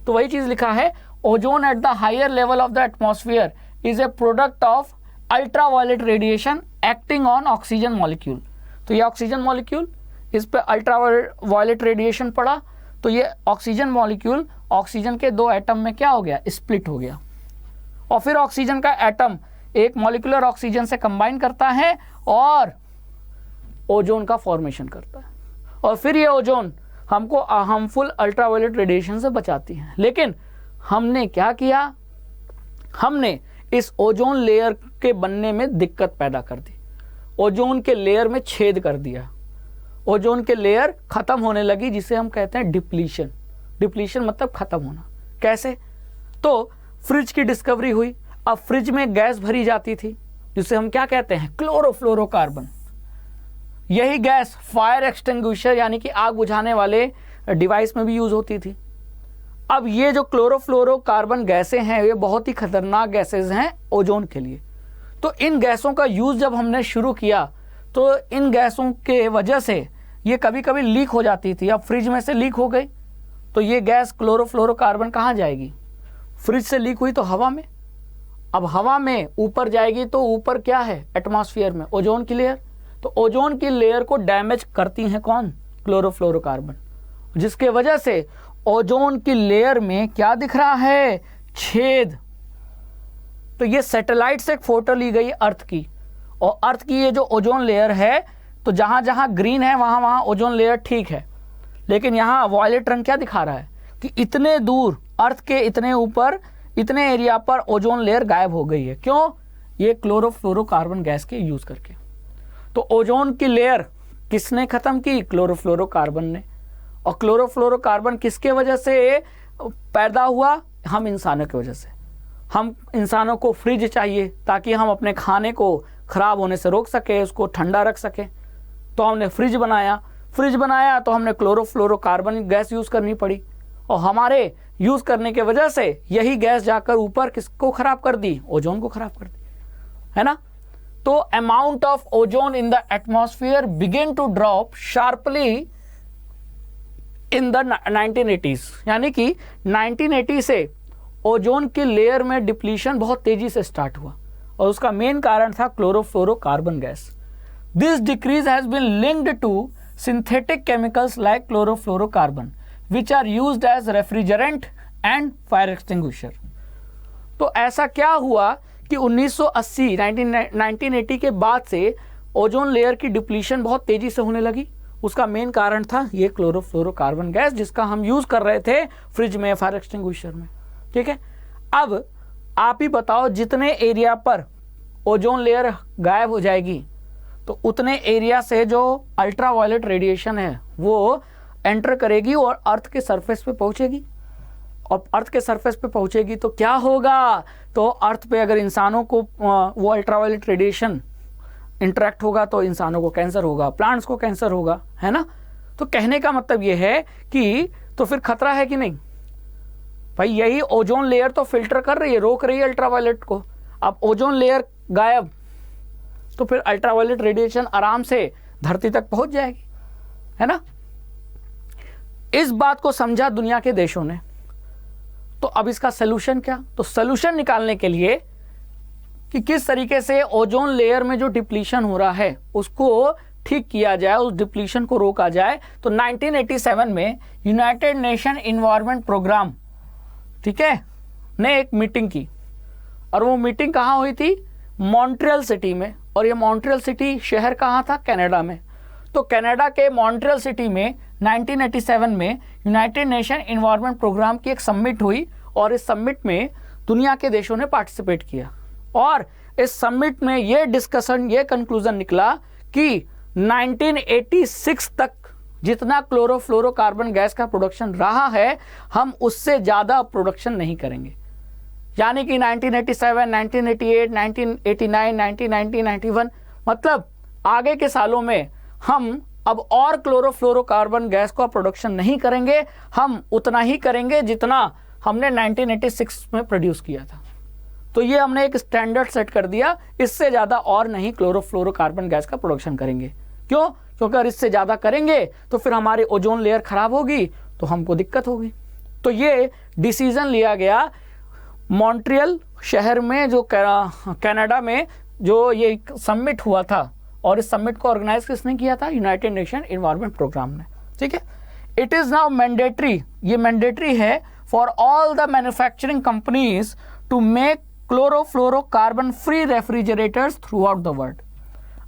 [SPEAKER 1] तो वही चीज लिखा है, ozone at the higher level of the atmosphere is a product of ultraviolet radiation acting on oxygen molecule. तो ये ऑक्सीजन मॉलिक्यूल, इस पे अल्ट्रावायलेट रेडिएशन पड़ा, तो ये ऑक्सीजन मॉलिक्यूल ऑक्सीजन के 2 एटम में क्या हो गया, स्प्लिट हो गया, और फिर ऑक्सीजन का एटम एक मॉलिक्यूलर ऑक्सीजन से कंबाइन करता है और ओजोन का फॉर्मेशन करता है, और फिर ये ओजोन हमको हार्मफुल अल्ट्रावायलेट रेडिएशन से बचाती है। लेकिन हमने क्या किया, हमने इस ओजोन लेयर के बनने में दिक्कत पैदा कर दी, ओजोन के लेयर में छेद कर दिया, ओजोन के लेयर खत्म होने लगी, जिसे हम कहते हैं डिप्लीशन। डिप्लीशन मतलब खत्म होना। कैसे? तो फ्रिज की डिस्कवरी हुई, अब फ्रिज में गैस भरी जाती थी जिसे हम क्या कहते हैं, क्लोरोफ्लोरोकार्बन। यही गैस फायर एक्सटिंग्विशर यानी कि आग बुझाने वाले डिवाइस में भी यूज होती थी। अब ये जो क्लोरोफ्लोरोकार्बन गैसें हैं ये बहुत ही खतरनाक गैसेज हैं ओजोन के लिए। तो इन गैसों का यूज जब हमने शुरू किया तो इन गैसों के वजह से ये कभी कभी लीक हो जाती थी। अब फ्रिज में से लीक हो गई तो ये गैस क्लोरोफ्लोरोकार्बन कहाँ जाएगी, फ्रिज से लीक हुई तो हवा में, अब हवा में ऊपर जाएगी तो ऊपर क्या है, एटमॉस्फेयर में ओजोन की लेयर। तो ओजोन की लेयर को डैमेज करती हैं कौन, क्लोरोफ्लोरोकार्बन, जिसके वजह से ओजोन की लेयर में क्या दिख रहा है, छेद। तो ये सैटेलाइट से एक फोटो ली गई अर्थ की, और अर्थ की ये जो ओजोन लेयर है, तो जहां जहां ग्रीन है वहां वहां ओजोन लेयर ठीक है, लेकिन यहाँ वॉयलेट रंग क्या दिखा रहा है कि इतने दूर अर्थ के इतने ऊपर इतने एरिया पर ओजोन लेयर गायब हो गई है। क्यों? ये क्लोरोफ्लोरोकार्बन गैस के यूज करके। तो ओजोन की लेयर किसने खत्म की, क्लोरोफ्लोरोकार्बन ने। और क्लोरोफ्लोरोकार्बन किसके वजह से पैदा हुआ, हम इंसानों की वजह से। हम इंसानों को फ्रिज चाहिए ताकि हम अपने खाने को खराब होने से रोक सके, उसको ठंडा रख सके, तो हमने फ्रिज बनाया। फ्रिज बनाया तो हमने क्लोरोफ्लोरोकार्बन गैस यूज करनी पड़ी, और हमारे यूज करने के वजह से यही गैस जाकर ऊपर किसको खराब कर दी, ओजोन को खराब कर दी, है ना। तो amount of ozone in the atmosphere begin to drop sharply in the 1980s, यानी कि 1980 से ओजोन की लेयर में डिप्लीशन बहुत तेजी से स्टार्ट हुआ, और उसका मेन कारण था chlorofluorocarbon gas. This decrease has been linked to synthetic chemicals like chlorofluorocarbon which are used as refrigerant and fire extinguisher। तो ऐसा क्या हुआ कि 1980 के बाद से ओजोन लेयर की डिप्लीशन बहुत तेजी से होने लगी। उसका मेन कारण था ये क्लोरोफ्लोरोकार्बन गैस, जिसका हम यूज कर रहे थे फ्रिज में, फायर एक्सटिंग्विशर में, ठीक है। अब आप ही बताओ, जितने एरिया पर ओजोन लेयर गायब हो जाएगी तो उतने एरिया से जो अल्ट्रावायलेट रेडिएशन है वो एंटर करेगी और अर्थ के सरफेस पे पहुंचेगी। और अर्थ के सरफेस पे पहुंचेगी तो क्या होगा, तो अर्थ पे अगर इंसानों को वो अल्ट्रावायलेट रेडिएशन इंटरेक्ट होगा तो इंसानों को कैंसर होगा, प्लांट्स को कैंसर होगा, है ना। तो कहने का मतलब ये है कि तो फिर खतरा है कि नहीं भाई, यही ओजोन लेयर तो फिल्टर कर रही है, रोक रही है अल्ट्रावायलेट को। अब ओजोन लेयर गायब तो फिर अल्ट्रावायलेट रेडिएशन आराम से धरती तक पहुंच जाएगी, है ना। इस बात को समझा दुनिया के देशों ने। तो अब इसका सलूशन क्या, तो सलूशन निकालने के लिए कि किस तरीके से ओजोन लेयर में जो डिप्लीशन हो रहा है उसको ठीक किया जाए, उस डिप्लीशन को रोका जाए, तो 1987 में यूनाइटेड नेशन इन्वायरमेंट प्रोग्राम, ठीक है, ने एक मीटिंग की। और वो मीटिंग कहाँ हुई थी, मॉन्ट्रियल सिटी में। और ये मॉन्ट्रियल सिटी शहर कहाँ था, कनाडा में। तो कनाडा के मॉन्ट्रियल सिटी में 1987 में यूनाइटेड नेशन इन्वायरमेंट प्रोग्राम की एक समिट हुई, और इस समिट में दुनिया के देशों ने पार्टिसिपेट किया। और इस समिट में ये डिस्कशन, ये कंक्लूजन निकला कि 1986 तक जितना क्लोरोफ्लोरोकार्बन गैस का प्रोडक्शन रहा है, हम उससे ज़्यादा प्रोडक्शन नहीं करेंगे। यानी कि 1987, 1988, 1989, 1990, 1991, मतलब आगे के सालों में हम अब और क्लोरोफ्लोरोकार्बन गैस का प्रोडक्शन नहीं करेंगे, हम उतना ही करेंगे जितना हमने 1986 में प्रोड्यूस किया था। तो ये हमने एक स्टैंडर्ड सेट कर दिया, इससे ज़्यादा और नहीं क्लोरोफ्लोरोकार्बन गैस का प्रोडक्शन करेंगे। क्यों? क्योंकि अगर इससे ज़्यादा करेंगे तो फिर हमारी ओजोन लेयर खराब होगी तो हमको दिक्कत होगी। तो ये डिसीजन लिया गया मॉन्ट्रियल शहर में, जो कनाडा में जो ये समिट हुआ था, और इस समिट को ऑर्गेनाइज किसने किया था? यूनाइटेड नेशन एनवायरनमेंट प्रोग्राम ने। ठीक है, इट इज नाउ मैंडेटरी, ये मैंडेटरी है for all the manufacturing companies to make chlorofluorocarbon free refrigerators throughout the world.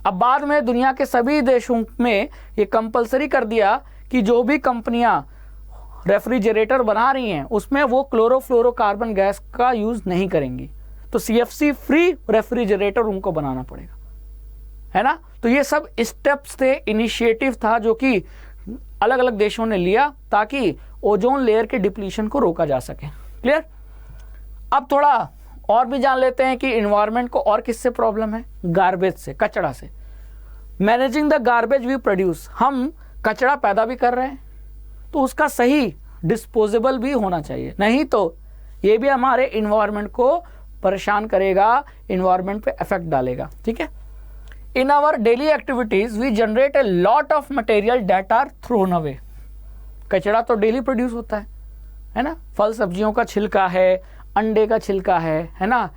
[SPEAKER 1] अब बाद में दुनिया के सभी देशों में ये कंपलसरी कर दिया कि जो भी कंपनियां रेफ्रिजरेटर बना रही हैं उसमें वो क्लोरोफ्लोरोकार्बन गैस का यूज नहीं करेंगी, तो CFC फ्री रेफ्रिजरेटर उनको बनाना पड़ेगा, है ना। तो ये सब स्टेप्स थे, इनिशिएटिव था जो कि अलग अलग देशों ने लिया ताकि ओजोन लेयर के डिप्लीशन को रोका जा सके। क्लियर? अब थोड़ा और भी जान लेते हैं कि इन्वायरमेंट को और किससे प्रॉब्लम है? गार्बेज से, कचरा से। Managing the garbage we produce, हम कचरा पैदा भी कर रहे हैं तो उसका सही डिस्पोजेबल भी होना चाहिए, नहीं तो ये भी हमारे इन्वायरमेंट को परेशान करेगा, इन्वायरमेंट पे इफेक्ट डालेगा। ठीक है, in our daily activities we generate a lot of material that are thrown away. कचरा तो डेली प्रोड्यूस होता है ना, फल सब्जियों का छिलका है, अंडे का छिलका है ना,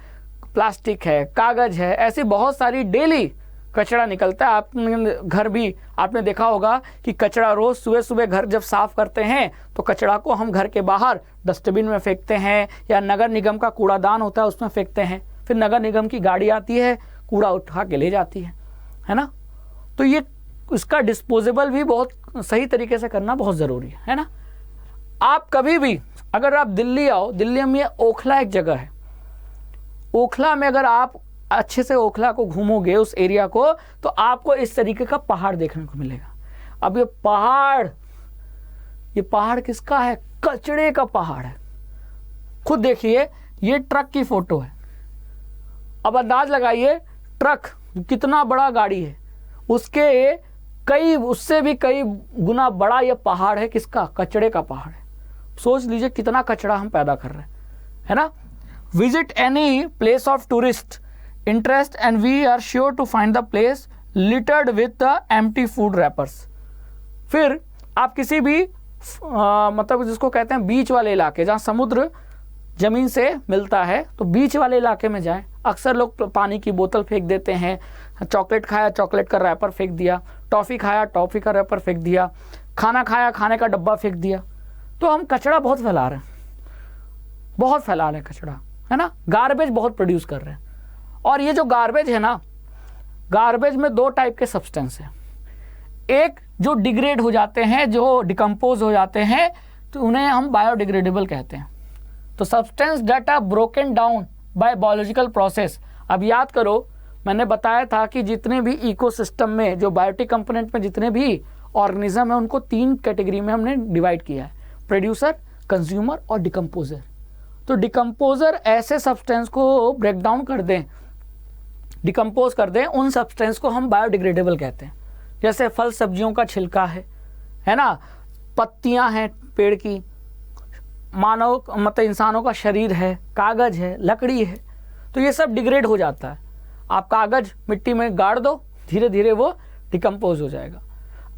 [SPEAKER 1] प्लास्टिक है, कागज है, ऐसी बहुत सारी डेली कचरा निकलता है। आपने घर भी आपने देखा होगा कि कचरा रोज सुबह सुबह घर जब साफ करते हैं तो कचरा को हम घर के बाहर डस्टबिन में फेंकते हैं, या नगर निगम का कूड़ादान होता है उसमें फेंकते हैं, फिर नगर निगम की गाड़ी आती है, कूड़ा उठा के ले जाती है ना। तो ये इसका डिस्पोजेबल भी बहुत सही तरीके से करना बहुत ज़रूरी है ना। आप कभी भी अगर आप दिल्ली आओ, दिल्ली में ओखला एक जगह है, ओखला में अगर आप अच्छे से ओखला को घूमोगे उस एरिया को, तो आपको इस तरीके का पहाड़ देखने को मिलेगा। अब ये पहाड़ किसका है? कचड़े का पहाड़ है। खुद देखिए, ये ट्रक की फोटो है। अब अंदाज लगाइए ट्रक कितना बड़ा गाड़ी है, उससे भी कई गुना बड़ा ये पहाड़ है। किसका? कचड़े का पहाड़ है। सोच लीजिए कितना कचरा हम पैदा कर रहे हैं, है ना। Visit any place of tourist interest and we are sure to find the place littered with the empty food wrappers. फिर आप किसी भी मतलब जिसको कहते हैं बीच वाले इलाके, जहाँ समुद्र जमीन से मिलता है, तो बीच वाले इलाके में जाएं। अक्सर लोग पानी की बोतल फेंक देते हैं, चॉकलेट खाया चॉकलेट का रैपर फेंक दिया, टॉफ़ी खाया टॉफ़ी का रैपर फेंक दिया, खाना खाया खाने का डब्बा फेंक दिया। तो हम कचरा बहुत फैला रहे हैं, बहुत फैला रहे हैं कचरा, है ना। गार्बेज बहुत प्रोड्यूस कर रहे हैं। और ये जो गार्बेज है ना, गार्बेज में दो टाइप के सब्सटेंस हैं। एक जो डिग्रेड हो जाते हैं, जो डिकम्पोज हो जाते हैं, तो उन्हें हम बायोडिग्रेडेबल कहते हैं। तो substance that are broken down by biological process. अब याद करो, मैंने बताया था कि जितने भी इकोसिस्टम में जो बायोटिक कंपोनेंट में जितने भी ऑर्गेनिज्म है उनको 3 कैटेगरी में हमने डिवाइड किया है, प्रोड्यूसर, कंज्यूमर और डिकम्पोजर। तो डिकम्पोजर ऐसे सब्सटेंस को ब्रेक डाउन कर दें, डिकम्पोज कर दें, उन सब्सटेंस को हम बायोडिग्रेडेबल कहते हैं। जैसे फल सब्जियों का छिलका है ना, पत्तियां हैं पेड़ की, मानव मतलब इंसानों का शरीर है, कागज है, लकड़ी है, तो ये सब डिग्रेड हो जाता है। आप कागज मिट्टी में गाड़ दो, धीरे धीरे वो डिकम्पोज हो जाएगा।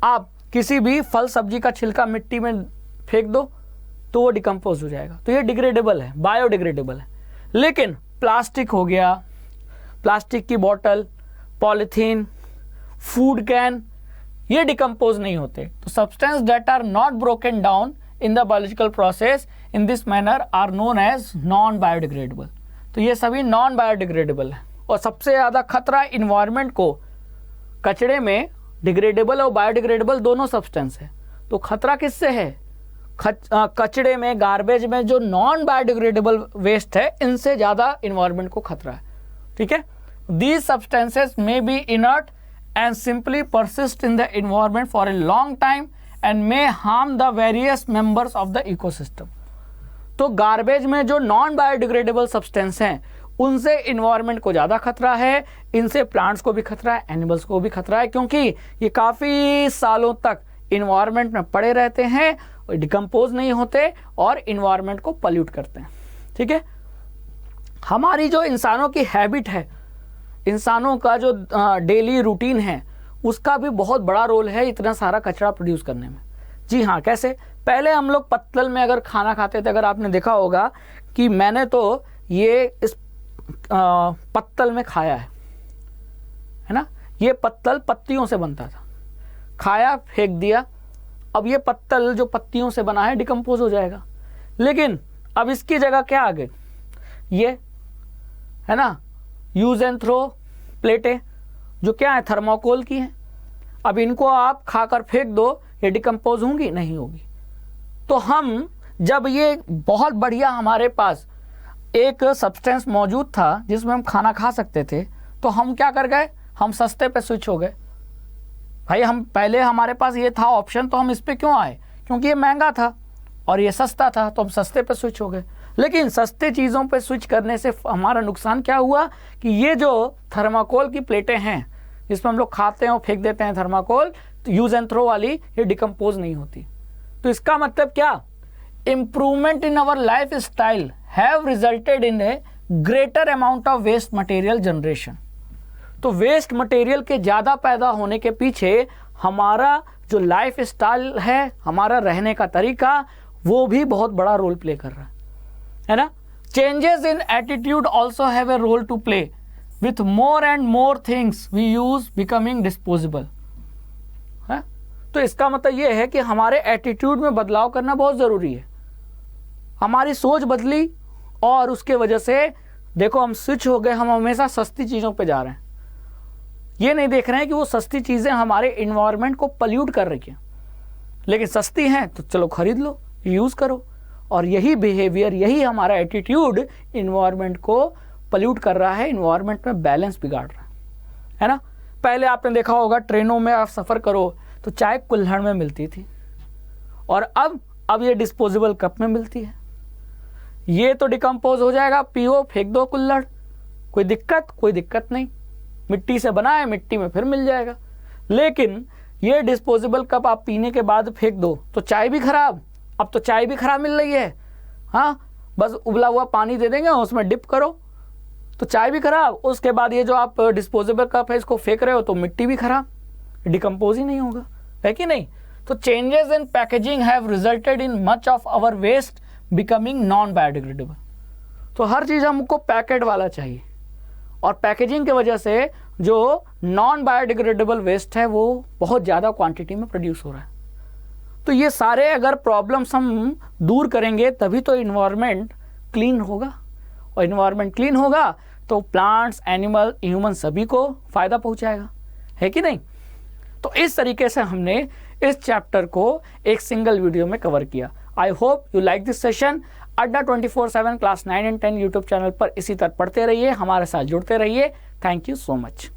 [SPEAKER 1] आप किसी भी फल सब्जी का छिलका मिट्टी में फेंक दो तो वो डिकम्पोज हो जाएगा। तो ये डिग्रेडेबल है, बायोडिग्रेडेबल है। लेकिन प्लास्टिक हो गया, प्लास्टिक की बोतल, पॉलीथीन, फूड कैन, ये डिकम्पोज नहीं होते। तो substance that are not broken down in the biological process in this manner are known as non biodegradable. तो ये सभी नॉन बायोडिग्रेडेबल है। और सबसे ज़्यादा खतरा इन्वायरमेंट को कचड़े में डिग्रेडेबल और बायोडिग्रेडेबल दोनों सब्सटेंस है। तो खतरा किससे है? कचड़े में, गार्बेज में जो नॉन बायोडिग्रेडेबल वेस्ट है, इनसे ज़्यादा इन्वायरमेंट को खतरा है। ठीक है, these substances may be inert and simply persist in the environment for a long time and may harm the various members of the ecosystem. तो गार्बेज में जो नॉन बायोडिग्रेडेबल सब्सटेंस हैं उनसे इन्वायरमेंट को ज़्यादा खतरा है, इनसे प्लांट्स को भी खतरा है, एनिमल्स को भी खतरा है, क्योंकि ये काफ़ी सालों तक इन्वायरमेंट में पड़े रहते हैं, डिकम्पोज नहीं होते और इन्वायरमेंट को पल्यूट करते हैं। ठीक है, हमारी जो इंसानों की हैबिट है, इंसानों का जो डेली रूटीन है, उसका भी बहुत बड़ा रोल है इतना सारा कचरा प्रोड्यूस करने में। जी हाँ, कैसे? पहले हम लोग पत्तल में अगर खाना खाते थे, अगर आपने देखा होगा कि मैंने तो ये इस पत्तल में खाया है ना। ये पत्तल पत्तियों से बनता था, खाया, फेंक दिया। अब ये पत्तल जो पत्तियों से बना है डिकम्पोज हो जाएगा, लेकिन अब इसकी जगह क्या आ गई? ये है ना, यूज एंड थ्रो प्लेटें, जो क्या है, थर्माकोल की हैं। अब इनको आप खाकर फेंक दो, ये डिकम्पोज होंगी? नहीं होगी। तो हम जब ये बहुत बढ़िया हमारे पास एक सब्सटेंस मौजूद था जिसमें हम खाना खा सकते थे, तो हम क्या कर गए? हम सस्ते पे स्विच हो गए। भाई हम पहले हमारे पास ये था ऑप्शन, तो हम इस पे क्यों आए? क्योंकि ये महंगा था और ये सस्ता था, तो हम सस्ते पे स्विच हो गए। लेकिन सस्ते चीज़ों पे स्विच करने से हमारा नुकसान क्या हुआ कि ये जो थर्माकोल की प्लेटें हैं जिसमें हम लोग खाते हैं और फेंक देते हैं थर्माकोल, तो यूज एंड थ्रो वाली, ये डिकम्पोज नहीं होती। तो इसका मतलब क्या? Improvement in our life style have resulted in a greater amount of waste material generation. तो वेस्ट मटेरियल के ज़्यादा पैदा होने के पीछे हमारा जो लाइफ स्टाइल है, हमारा रहने का तरीका, वो भी बहुत बड़ा रोल प्ले कर रहा है ना। Changes in attitude also have a role to play with more and more things we use becoming disposable है। तो इसका मतलब ये है कि हमारे एटीट्यूड में बदलाव करना बहुत ज़रूरी है। हमारी सोच बदली और उसके वजह से देखो हम स्विच हो गए, हम हमेशा सस्ती चीज़ों पे जा रहे हैं। ये नहीं देख रहे हैं कि वो सस्ती चीज़ें हमारे इन्वायरमेंट को पल्यूट कर रही हैं, लेकिन सस्ती हैं तो चलो खरीद लो, यूज़ करो। और यही बिहेवियर, यही हमारा एटीट्यूड इन्वायरमेंट को पल्यूट कर रहा है, इन्वायरमेंट में बैलेंस बिगाड़ रहा है ना। पहले आपने देखा होगा ट्रेनों में आप सफ़र करो तो चाय कुल्हड़ में मिलती थी, और अब ये डिस्पोजेबल कप में मिलती है। ये तो डिकम्पोज हो जाएगा, पियो, फेंक दो कुल्हड़, कोई दिक्कत नहीं। मिट्टी से बना है, मिट्टी में फिर मिल जाएगा। लेकिन ये डिस्पोजेबल कप आप पीने के बाद फेंक दो तो चाय भी खराब। अब तो चाय भी खराब मिल रही है, हाँ, बस उबला हुआ पानी दे देंगे, उसमें डिप करो तो चाय भी खराब। उसके बाद ये जो आप डिस्पोजेबल कप है इसको फेंक रहे हो तो मिट्टी भी खराब, डिकम्पोज ही नहीं होगा, है कि नहीं। तो changes in packaging have resulted in much of our waste becoming non biodegradable. तो हर चीज़ हमको पैकेट वाला चाहिए, और पैकेजिंग की वजह से जो नॉन बायोडिग्रेडेबल वेस्ट है वो बहुत ज़्यादा क्वांटिटी में प्रोड्यूस हो रहा है। तो ये सारे अगर प्रॉब्लम्स हम दूर करेंगे तभी तो इन्वायरमेंट क्लीन होगा, और इन्वायरमेंट क्लीन होगा तो प्लांट्स, एनिमल, ह्यूमन सभी को फ़ायदा पहुंचाएगा, है कि नहीं। तो इस तरीके से हमने इस चैप्टर को एक सिंगल वीडियो में कवर किया। I hope you like this session. अड्डा 24/7 क्लास 9 एंड 10 यूट्यूब चैनल पर इसी तरह पढ़ते रहिए, हमारे साथ जुड़ते रहिए। Thank you so much.